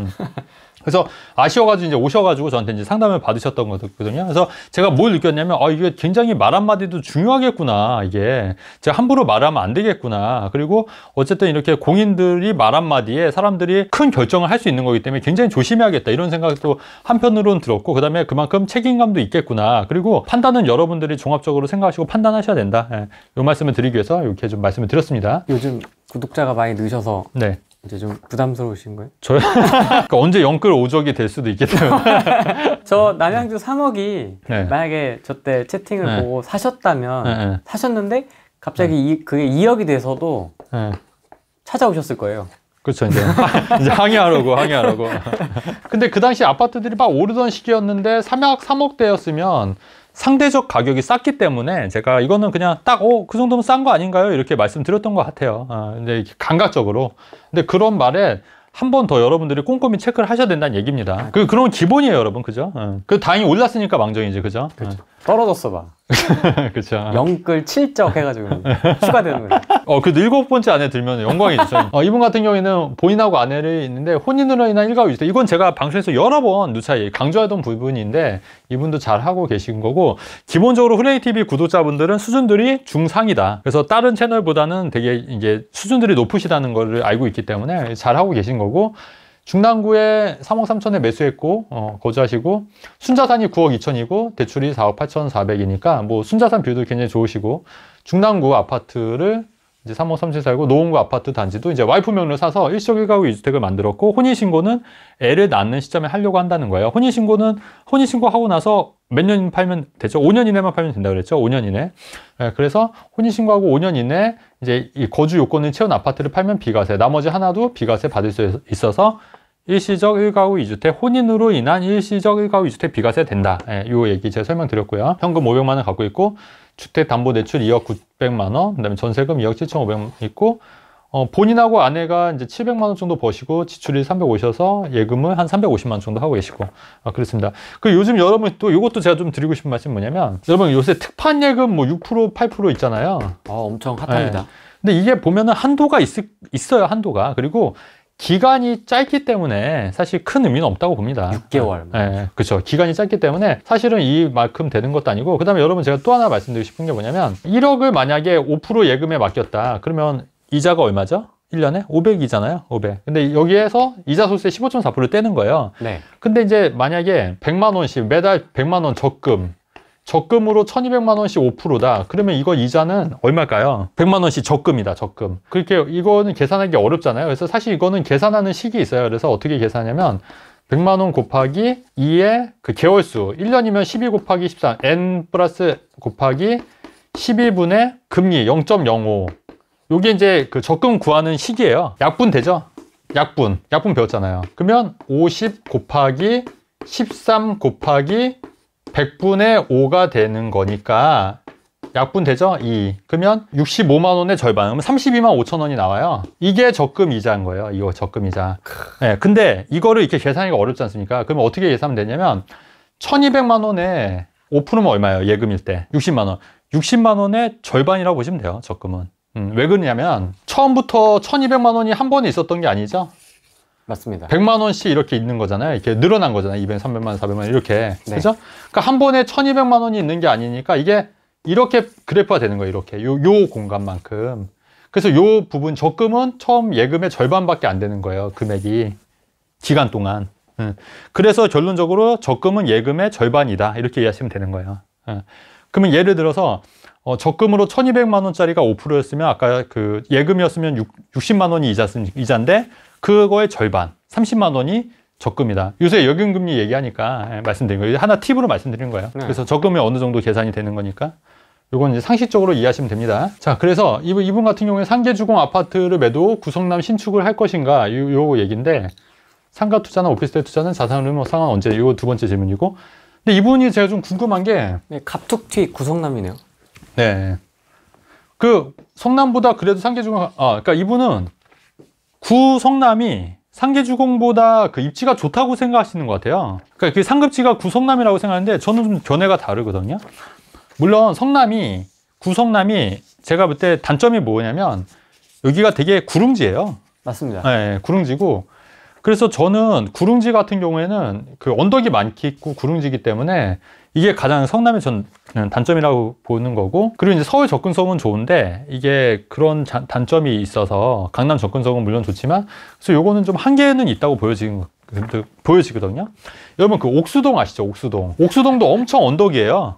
그래서 아쉬워가지고 이제 오셔가지고 저한테 이제 상담을 받으셨던 거거든요. 그래서 제가 뭘 느꼈냐면, 이게 굉장히 말 한마디도 중요하겠구나. 이게 제가 함부로 말하면 안 되겠구나. 그리고 어쨌든 이렇게 공인들이 말 한마디에 사람들이 큰 결정을 할 수 있는 거기 때문에 굉장히 조심해야겠다. 이런 생각도 한편으로는 들었고, 그 다음에 그만큼 책임감도 있겠구나. 그리고 판단은 여러분들이 종합적으로 생각하시고 판단하셔야 된다. 이 말씀을 드리기 위해서 이렇게 좀 말씀을 드렸습니다. 요즘 구독자가 많이 늦어서 네. 이제 좀 부담스러우신 거예요? 저요? 그러니까 언제 영끌 5적이 될 수도 있겠네요. 저 남양주 3억이 네. 만약에 저 때 채팅을 네. 보고 사셨다면 네. 사셨는데 갑자기 그게 2억이 돼서도 네. 찾아오셨을 거예요. 그렇죠. 이제 항의하려고. 근데 그 당시 아파트들이 막 오르던 시기였는데 3억대였으면 상대적 가격이 쌌기 때문에 제가 이거는 그냥 딱 그 정도면 싼 거 아닌가요? 이렇게 말씀드렸던 것 같아요. 근데 감각적으로. 근데 그런 말에 한 번 더 여러분들이 꼼꼼히 체크를 하셔야 된다는 얘기입니다. 그런 기본이에요, 여러분. 그죠? 그 다행히 올랐으니까 망정이지. 그죠? 그렇죠. 떨어졌어 봐. 그렇죠. 영끌 7적 해가지고 추가되는 거죠. 그래도 7번째 안에 들면 영광이죠. 이분 같은 경우에는 본인하고 아내를 있는데 혼인으로 인한 일가구 이주택. 이건 제가 방송에서 여러 번 누차 강조하던 부분인데 이분도 잘 하고 계신 거고, 기본적으로 후레인TV 구독자분들은 수준들이 중상이다. 그래서 다른 채널보다는 되게 이제 수준들이 높으시다는 거를 알고 있기 때문에 잘 하고 계신 거고, 중랑구에 3억 3천에 매수했고 거주하시고, 순자산이 9억 2천이고 대출이 4억 8,400이니까 뭐 순자산 뷰도 굉장히 좋으시고, 중랑구 아파트를 이제 3억 3천 살고, 노원구 아파트 단지도 이제 와이프 명의로 사서 일시적 1가구 2주택을 만들었고, 혼인신고는 애를 낳는 시점에 하려고 한다는 거예요. 혼인신고 하고 나서 몇 년 팔면 되죠? 5년 이내만 팔면 된다고 그랬죠? 5년 이내. 그래서 혼인신고하고 5년 이내 이제 이 거주 요건을 채운 아파트를 팔면 비과세, 나머지 하나도 비과세 받을 수 있어서 일시적 1가구 2주택, 혼인으로 인한 일시적 1가구 2주택 비과세 된다. 요 얘기 제가 설명드렸고요. 현금 500만 원 갖고 있고, 주택담보대출 2억 900만 원, 그다음에 전세금 2억 7,500만 있고, 본인하고 아내가 이제 700만 원 정도 버시고 지출이 350이셔서 예금을 한 350만 원 정도 하고 계시고, 그렇습니다. 그 요즘 여러분 또 이것도 제가 좀 드리고 싶은 말씀이 뭐냐면, 여러분 요새 특판 예금 뭐 6%, 8% 있잖아요. 엄청 핫합니다. 근데 이게 보면은 한도가 있어요, 한도가. 그리고 기간이 짧기 때문에 사실 큰 의미는 없다고 봅니다. 6개월. 그렇죠. 기간이 짧기 때문에 사실은 이만큼 되는 것도 아니고, 그 다음에 여러분 제가 또 하나 말씀드리고 싶은 게 뭐냐면, 1억을 만약에 5% 예금에 맡겼다. 그러면 이자가 얼마죠? 1년에? 500이잖아요. 500. 근데 여기에서 이자 소득세 15.4%를 떼는 거예요. 네. 근데 이제 만약에 100만 원씩 매달 100만 원 적금으로 1200만 원씩 5%다. 그러면 이거 이자는 얼마일까요? 100만 원씩 적금이다, 적금. 그렇게 이거는 계산하기 어렵잖아요. 그래서 사실 이거는 계산하는 식이 있어요. 그래서 어떻게 계산하냐면 100만 원 곱하기 2의 그 개월수, 1년이면 12 곱하기 13, n 플러스 곱하기 12분의 금리 0.05. 요게 이제 그 적금 구하는 식이에요. 약분 되죠? 약분 배웠잖아요. 그러면 50 곱하기 13 곱하기 100분의 5가 되는 거니까 약분 되죠? 2. 그러면 65만 원의 절반, 그러면 32만 5천 원이 나와요. 이게 적금 이자인 거예요. 이거 적금 이자. 근데 이거를 이렇게 계산하기가 어렵지 않습니까? 그러면 어떻게 계산하면 되냐면 1200만 원에 5%면 얼마예요? 예금일 때 60만 원. 60만 원의 절반이라고 보시면 돼요, 적금은. 왜 그러냐면 처음부터 1200만 원이 한 번에 있었던 게 아니죠? 맞습니다. 100만 원씩 이렇게 있는 거잖아요. 이렇게 늘어난 거잖아요. 200, 300만 원, 400만 원 이렇게. 네. 그죠? 그러니까 한 번에 1200만 원이 있는 게 아니니까 이게 이렇게 그래프가 되는 거예요. 이렇게. 요 공간만큼. 그래서 요 부분 적금은 처음 예금의 절반밖에 안 되는 거예요. 금액이. 기간 동안. 그래서 결론적으로 적금은 예금의 절반이다. 이렇게 이해하시면 되는 거예요. 그러면 예를 들어서 적금으로 1200만 원짜리가 5%였으면 아까 그 예금이었으면 60만 원이 이자인데 그거의 절반 30만 원이 적금이다. 요새 예금금리 얘기하니까 말씀드린 거예요. 하나 팁으로 말씀드린 거예요. 네. 그래서 적금이 어느 정도 계산이 되는 거니까 요건 이제 상식적으로 이해하시면 됩니다. 자, 그래서 이분 같은 경우에 상계주공 아파트를 매도 구성남 신축을 할 것인가 요 얘기인데 상가 투자나 오피스텔 투자는 자산으로 뭐 상황 언제? 요 두 번째 질문이고. 근데 이분이 제가 좀 궁금한 게 네, 갑툭튀 구성남이네요. 네. 그 성남보다 그래도 상계주공 그러니까 이분은 구성남이 상계주공보다 그 입지가 좋다고 생각하시는 것 같아요. 그러니까 그 상급지가 구성남이라고 생각하는데 저는 좀 견해가 다르거든요. 물론 구성남이 제가 볼 때 단점이 뭐냐면 여기가 되게 구릉지예요. 맞습니다. 네, 구릉지고 그래서 저는 구릉지 같은 경우에는 그 언덕이 많고 구릉지기 때문에 이게 가장 성남의 전 단점이라고 보는 거고 그리고 이제 서울 접근성은 좋은데 이게 그런 단점이 있어서 강남 접근성은 물론 좋지만 그래서 요거는 좀 한계는 있다고 보여지거든요. 여러분 그 옥수동 아시죠? 옥수동도 엄청 언덕이에요.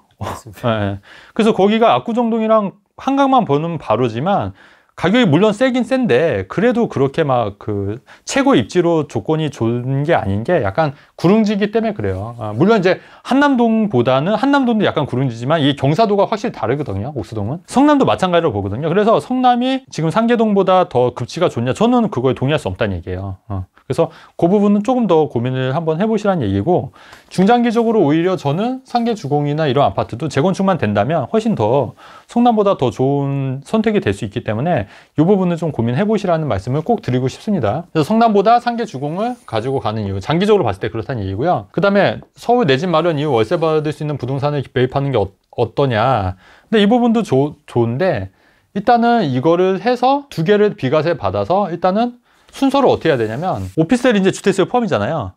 네. 그래서 거기가 압구정동이랑 한강만 보는 바로지만 가격이 물론 세긴 센데 그래도 그렇게 막 그 최고 입지로 조건이 좋은 게 아닌 게 약간 구릉지기 때문에 그래요. 물론 이제 한남동도 약간 구릉지지만 이 경사도가 확실히 다르거든요. 옥수동은. 성남도 마찬가지로 보거든요. 그래서 성남이 지금 상계동보다 더 급지가 좋냐? 저는 그거에 동의할 수 없다는 얘기예요. 그래서 그 부분은 조금 더 고민을 한번 해보시라는 얘기고 중장기적으로 오히려 저는 상계주공이나 이런 아파트도 재건축만 된다면 훨씬 더 성남보다 더 좋은 선택이 될 수 있기 때문에 이 부분은 좀 고민해 보시라는 말씀을 꼭 드리고 싶습니다. 그래서 성남보다 상계주공을 가지고 가는 이유, 장기적으로 봤을 때 그렇다는 얘기고요. 그 다음에 서울 내 집 마련 이후 월세 받을 수 있는 부동산을 매입하는 게 어떠냐. 근데 이 부분도 좋은데 일단은 이거를 해서 두 개를 비과세 받아서 일단은 순서를 어떻게 해야 되냐면 오피스텔이 이제 주택수요 포함이잖아요.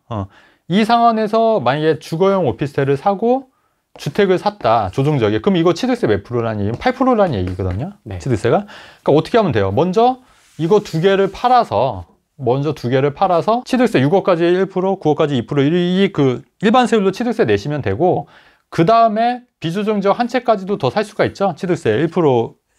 이 상황에서 만약에 주거용 오피스텔을 사고 주택을 샀다. 조정적이게. 그럼 이거 취득세 몇 프로라는 얘기는 8%라는 얘기거든요. 네. 취득세가. 그러니까 어떻게 하면 돼요? 먼저 이거 두 개를 팔아서 취득세 6억까지 1%, 9억까지 2% 그 일반 세율로 취득세 내시면 되고 그 다음에 비조정적 한 채까지도 더 살 수가 있죠. 취득세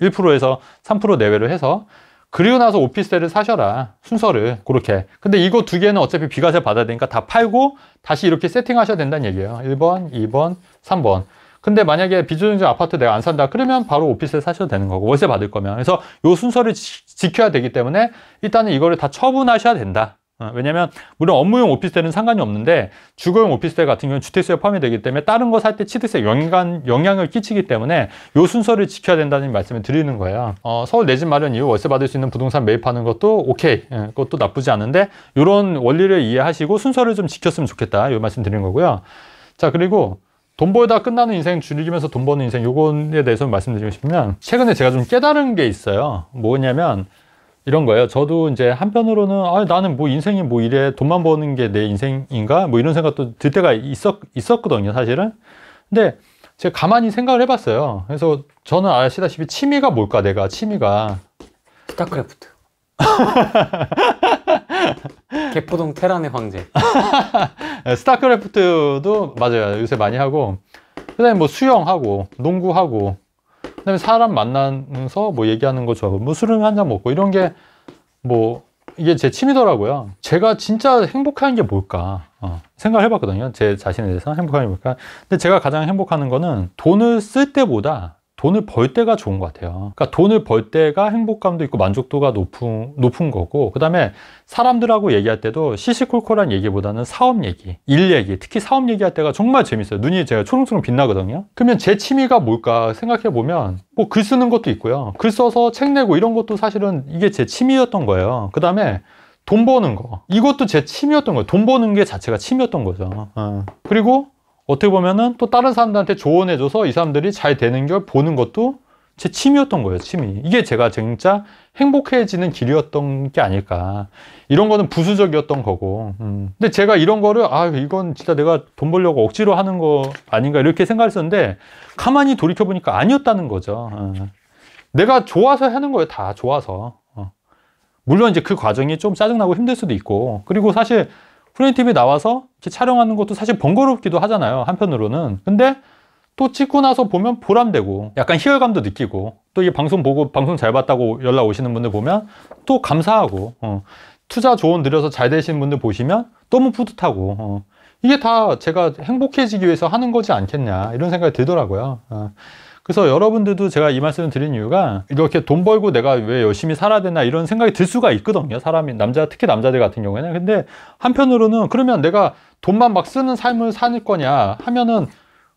1%에서 3% 내외로 해서 그리고 나서 오피스텔을 사셔라. 순서를 그렇게. 근데 이거 두 개는 어차피 비과세 받아야 되니까 다 팔고 다시 이렇게 세팅하셔야 된다는 얘기예요. 1번, 2번, 3번. 근데 만약에 비조정적 아파트 내가 안 산다 그러면 바로 오피스텔 사셔도 되는 거고 월세 받을 거면. 그래서 요 순서를 지켜야 되기 때문에 일단은 이거를 다 처분하셔야 된다. 왜냐면 물론 업무용 오피스텔은 상관이 없는데 주거용 오피스텔 같은 경우는 주택수에 포함이 되기 때문에 다른 거 살 때 취득세 영향을 끼치기 때문에 요 순서를 지켜야 된다는 말씀을 드리는 거예요. 서울 내 집 마련 이후 월세 받을 수 있는 부동산 매입하는 것도 오케이. 그것도 나쁘지 않은데 이런 원리를 이해하시고 순서를 좀 지켰으면 좋겠다. 이 말씀 드리는 거고요. 자, 그리고 돈 벌다 끝나는 인생 줄이면서 돈 버는 인생 요거에 대해서 말씀드리고 싶으면 최근에 제가 좀 깨달은 게 있어요. 뭐냐면 이런 거예요. 저도 이제 한편으로는 나는 뭐 인생이 뭐 이래 돈만 버는 게 내 인생인가 뭐 이런 생각도 들 때가 있었거든요, 사실은. 근데 제가 가만히 생각을 해봤어요. 그래서 저는 아시다시피 취미가 뭘까? 내가 취미가 스타크래프트. 개포동 테란의 황제. 스타크래프트도 맞아요. 요새 많이 하고 그다음에 뭐 수영하고 농구하고 그다음에 사람 만나면서 뭐 얘기하는 거 좋아하고 뭐 술을 한 잔 먹고 이런 게 뭐 이게 제 취미더라고요. 제가 진짜 행복한 게 뭘까 생각을 해봤거든요. 제 자신에 대해서 행복한 게 뭘까. 근데 제가 가장 행복한 거는 돈을 쓸 때보다 돈을 벌 때가 좋은 것 같아요. 그러니까 돈을 벌 때가 행복감도 있고 만족도가 높은 거고 그 다음에 사람들하고 얘기할 때도 시시콜콜한 얘기보다는 사업 얘기, 일 얘기, 특히 사업 얘기할 때가 정말 재밌어요. 눈이 제가 초롱초롱 빛나거든요. 그러면 제 취미가 뭘까 생각해보면 뭐 글 쓰는 것도 있고요. 글 써서 책 내고 이런 것도 사실은 이게 제 취미였던 거예요. 그 다음에 돈 버는 거 이것도 제 취미였던 거예요. 돈 버는 게 자체가 취미였던 거죠. 그리고 어떻게 보면은 또 다른 사람들한테 조언해줘서 이 사람들이 잘 되는 걸 보는 것도 제 취미였던 거예요, 취미. 이게 제가 진짜 행복해지는 길이었던 게 아닐까. 이런 거는 부수적이었던 거고. 근데 제가 이런 거를, 이건 진짜 내가 돈 벌려고 억지로 하는 거 아닌가 이렇게 생각했었는데 가만히 돌이켜보니까 아니었다는 거죠. 내가 좋아서 하는 거예요, 다 좋아서. 물론 이제 그 과정이 좀 짜증나고 힘들 수도 있고. 그리고 사실 프로님 TV 나와서 이렇게 촬영하는 것도 사실 번거롭기도 하잖아요, 한편으로는. 근데 또 찍고 나서 보면 보람되고 약간 희열감도 느끼고, 또 이 방송 보고 방송 잘 봤다고 연락 오시는 분들 보면 또 감사하고, 투자 조언 드려서 잘 되시는 분들 보시면 너무 뿌듯하고, 이게 다 제가 행복해지기 위해서 하는 거지 않겠냐, 이런 생각이 들더라고요. 그래서 여러분들도 제가 이 말씀을 드린 이유가, 이렇게 돈 벌고 내가 왜 열심히 살아야 되나 이런 생각이 들 수가 있거든요, 사람이. 특히 남자들 같은 경우에는. 근데 한편으로는 그러면 내가 돈만 막 쓰는 삶을 살 거냐 하면은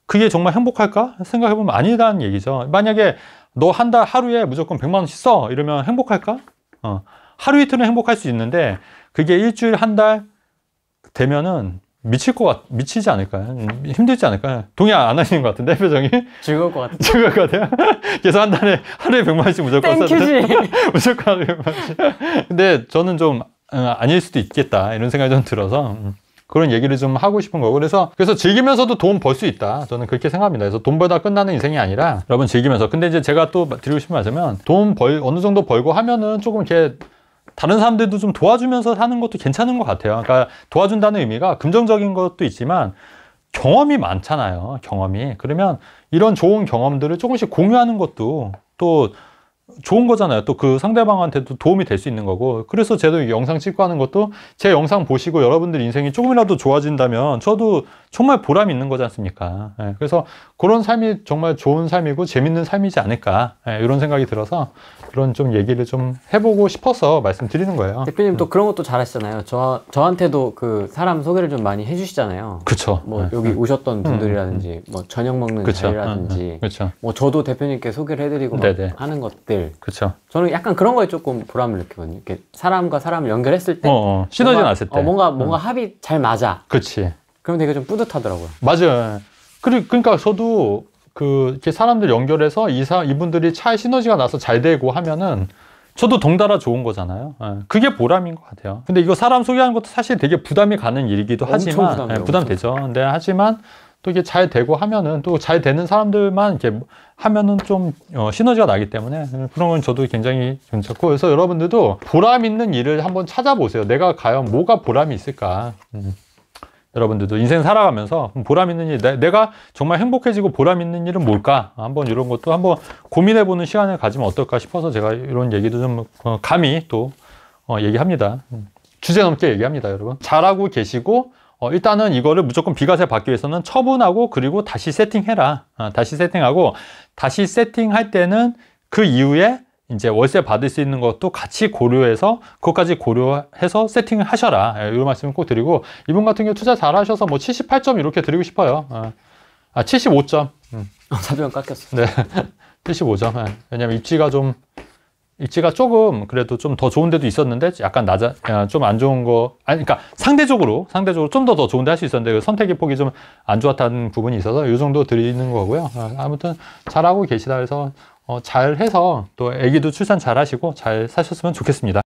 그게 정말 행복할까 생각해보면 아니라는 얘기죠. 만약에 너 한 달 하루에 무조건 100만 원씩 써 이러면 행복할까? 하루 이틀은 행복할 수 있는데 그게 일주일 한 달 되면은 미치지 않을까요? 힘들지 않을까요? 동의 안 하시는 것 같은데, 표정이? 즐거울 것 같아요. 즐거울 것 같아요? 그래서 한 달에 하루에 100만 원씩 무조건 땡큐지. 무조건 하루에 100만 원씩. 근데 저는 좀 아닐 수도 있겠다, 이런 생각이 좀 들어서 그런 얘기를 좀 하고 싶은 거고, 그래서 즐기면서도 돈 벌 수 있다, 저는 그렇게 생각합니다. 그래서 돈 벌다 끝나는 인생이 아니라 여러분 즐기면서. 근데 이제 제가 또 드리고 싶은 말씀은, 어느 정도 벌고 하면은 조금 이렇게 다른 사람들도 좀 도와주면서 사는 것도 괜찮은 것 같아요. 그러니까 도와준다는 의미가 금전적인 것도 있지만 경험이 많잖아요, 경험이. 그러면 이런 좋은 경험들을 조금씩 공유하는 것도 또 좋은 거잖아요. 또 그 상대방한테도 도움이 될 수 있는 거고. 그래서 저도 영상 찍고 하는 것도, 제 영상 보시고 여러분들 인생이 조금이라도 좋아진다면 저도 정말 보람이 있는 거지 않습니까? 그래서 그런 삶이 정말 좋은 삶이고 재밌는 삶이지 않을까, 이런 생각이 들어서 그런 좀 얘기를 좀 해보고 싶어서 말씀드리는 거예요. 대표님 또 그런 것도 잘하시잖아요. 저한테도 그 사람 소개를 좀 많이 해주시잖아요. 그쵸. 뭐 여기 오셨던 분들이라든지 뭐 저녁 먹는 그쵸. 자리라든지 그쵸. 뭐 저도 대표님께 소개를 해드리고 막 하는 것들. 그쵸. 저는 약간 그런 거에 조금 보람을 느끼거든요. 이렇게 사람과 사람을 연결했을 때 시너지 났을 때 뭔가 합이 잘 맞아. 그치. 그럼 되게 좀 뿌듯하더라고요. 맞아요. 그러니까 저도 이렇게 사람들 연결해서 이분들이 잘 시너지가 나서 잘 되고 하면은 저도 덩달아 좋은 거잖아요. 그게 보람인 것 같아요. 근데 이거 사람 소개하는 것도 사실 되게 부담이 가는 일이기도 하지만, 부담되죠. 근데 하지만 또 이게 잘 되고 하면은, 또 잘 되는 사람들만 이렇게 하면은 좀 시너지가 나기 때문에 그런 건 저도 굉장히 괜찮고. 그래서 여러분들도 보람 있는 일을 한번 찾아보세요. 내가 과연 뭐가 보람이 있을까? 여러분들도 인생 살아가면서 보람 있는 일, 내가 정말 행복해지고 보람 있는 일은 뭘까? 한번 이런 것도 한번 고민해보는 시간을 가지면 어떨까 싶어서 제가 이런 얘기도 좀 감히 또 얘기합니다. 주제 넘게 얘기합니다, 여러분. 잘하고 계시고, 일단은 이거를 무조건 비과세 받기 위해서는 처분하고, 그리고 다시 세팅해라. 다시 세팅하고, 다시 세팅할 때는 그 이후에 이제 월세 받을 수 있는 것도 같이 고려해서, 그것까지 고려해서 세팅을 하셔라. 이런 말씀을 꼭 드리고, 이분 같은 경우 투자 잘 하셔서 뭐 78점 이렇게 드리고 싶어요. 75점. 사비용 깎였어. 네. 75점. 왜냐면 입지가 조금 그래도 좀 더 좋은 데도 있었는데 약간 좀 안 좋은 거, 그러니까 상대적으로 좀 더 좋은 데 할 수 있었는데 그 선택의 폭이 좀 안 좋았다는 부분이 있어서 이 정도 드리는 거고요. 아무튼 잘하고 계시다 해서 잘 해서 또 아기도 출산 잘 하시고 잘 사셨으면 좋겠습니다.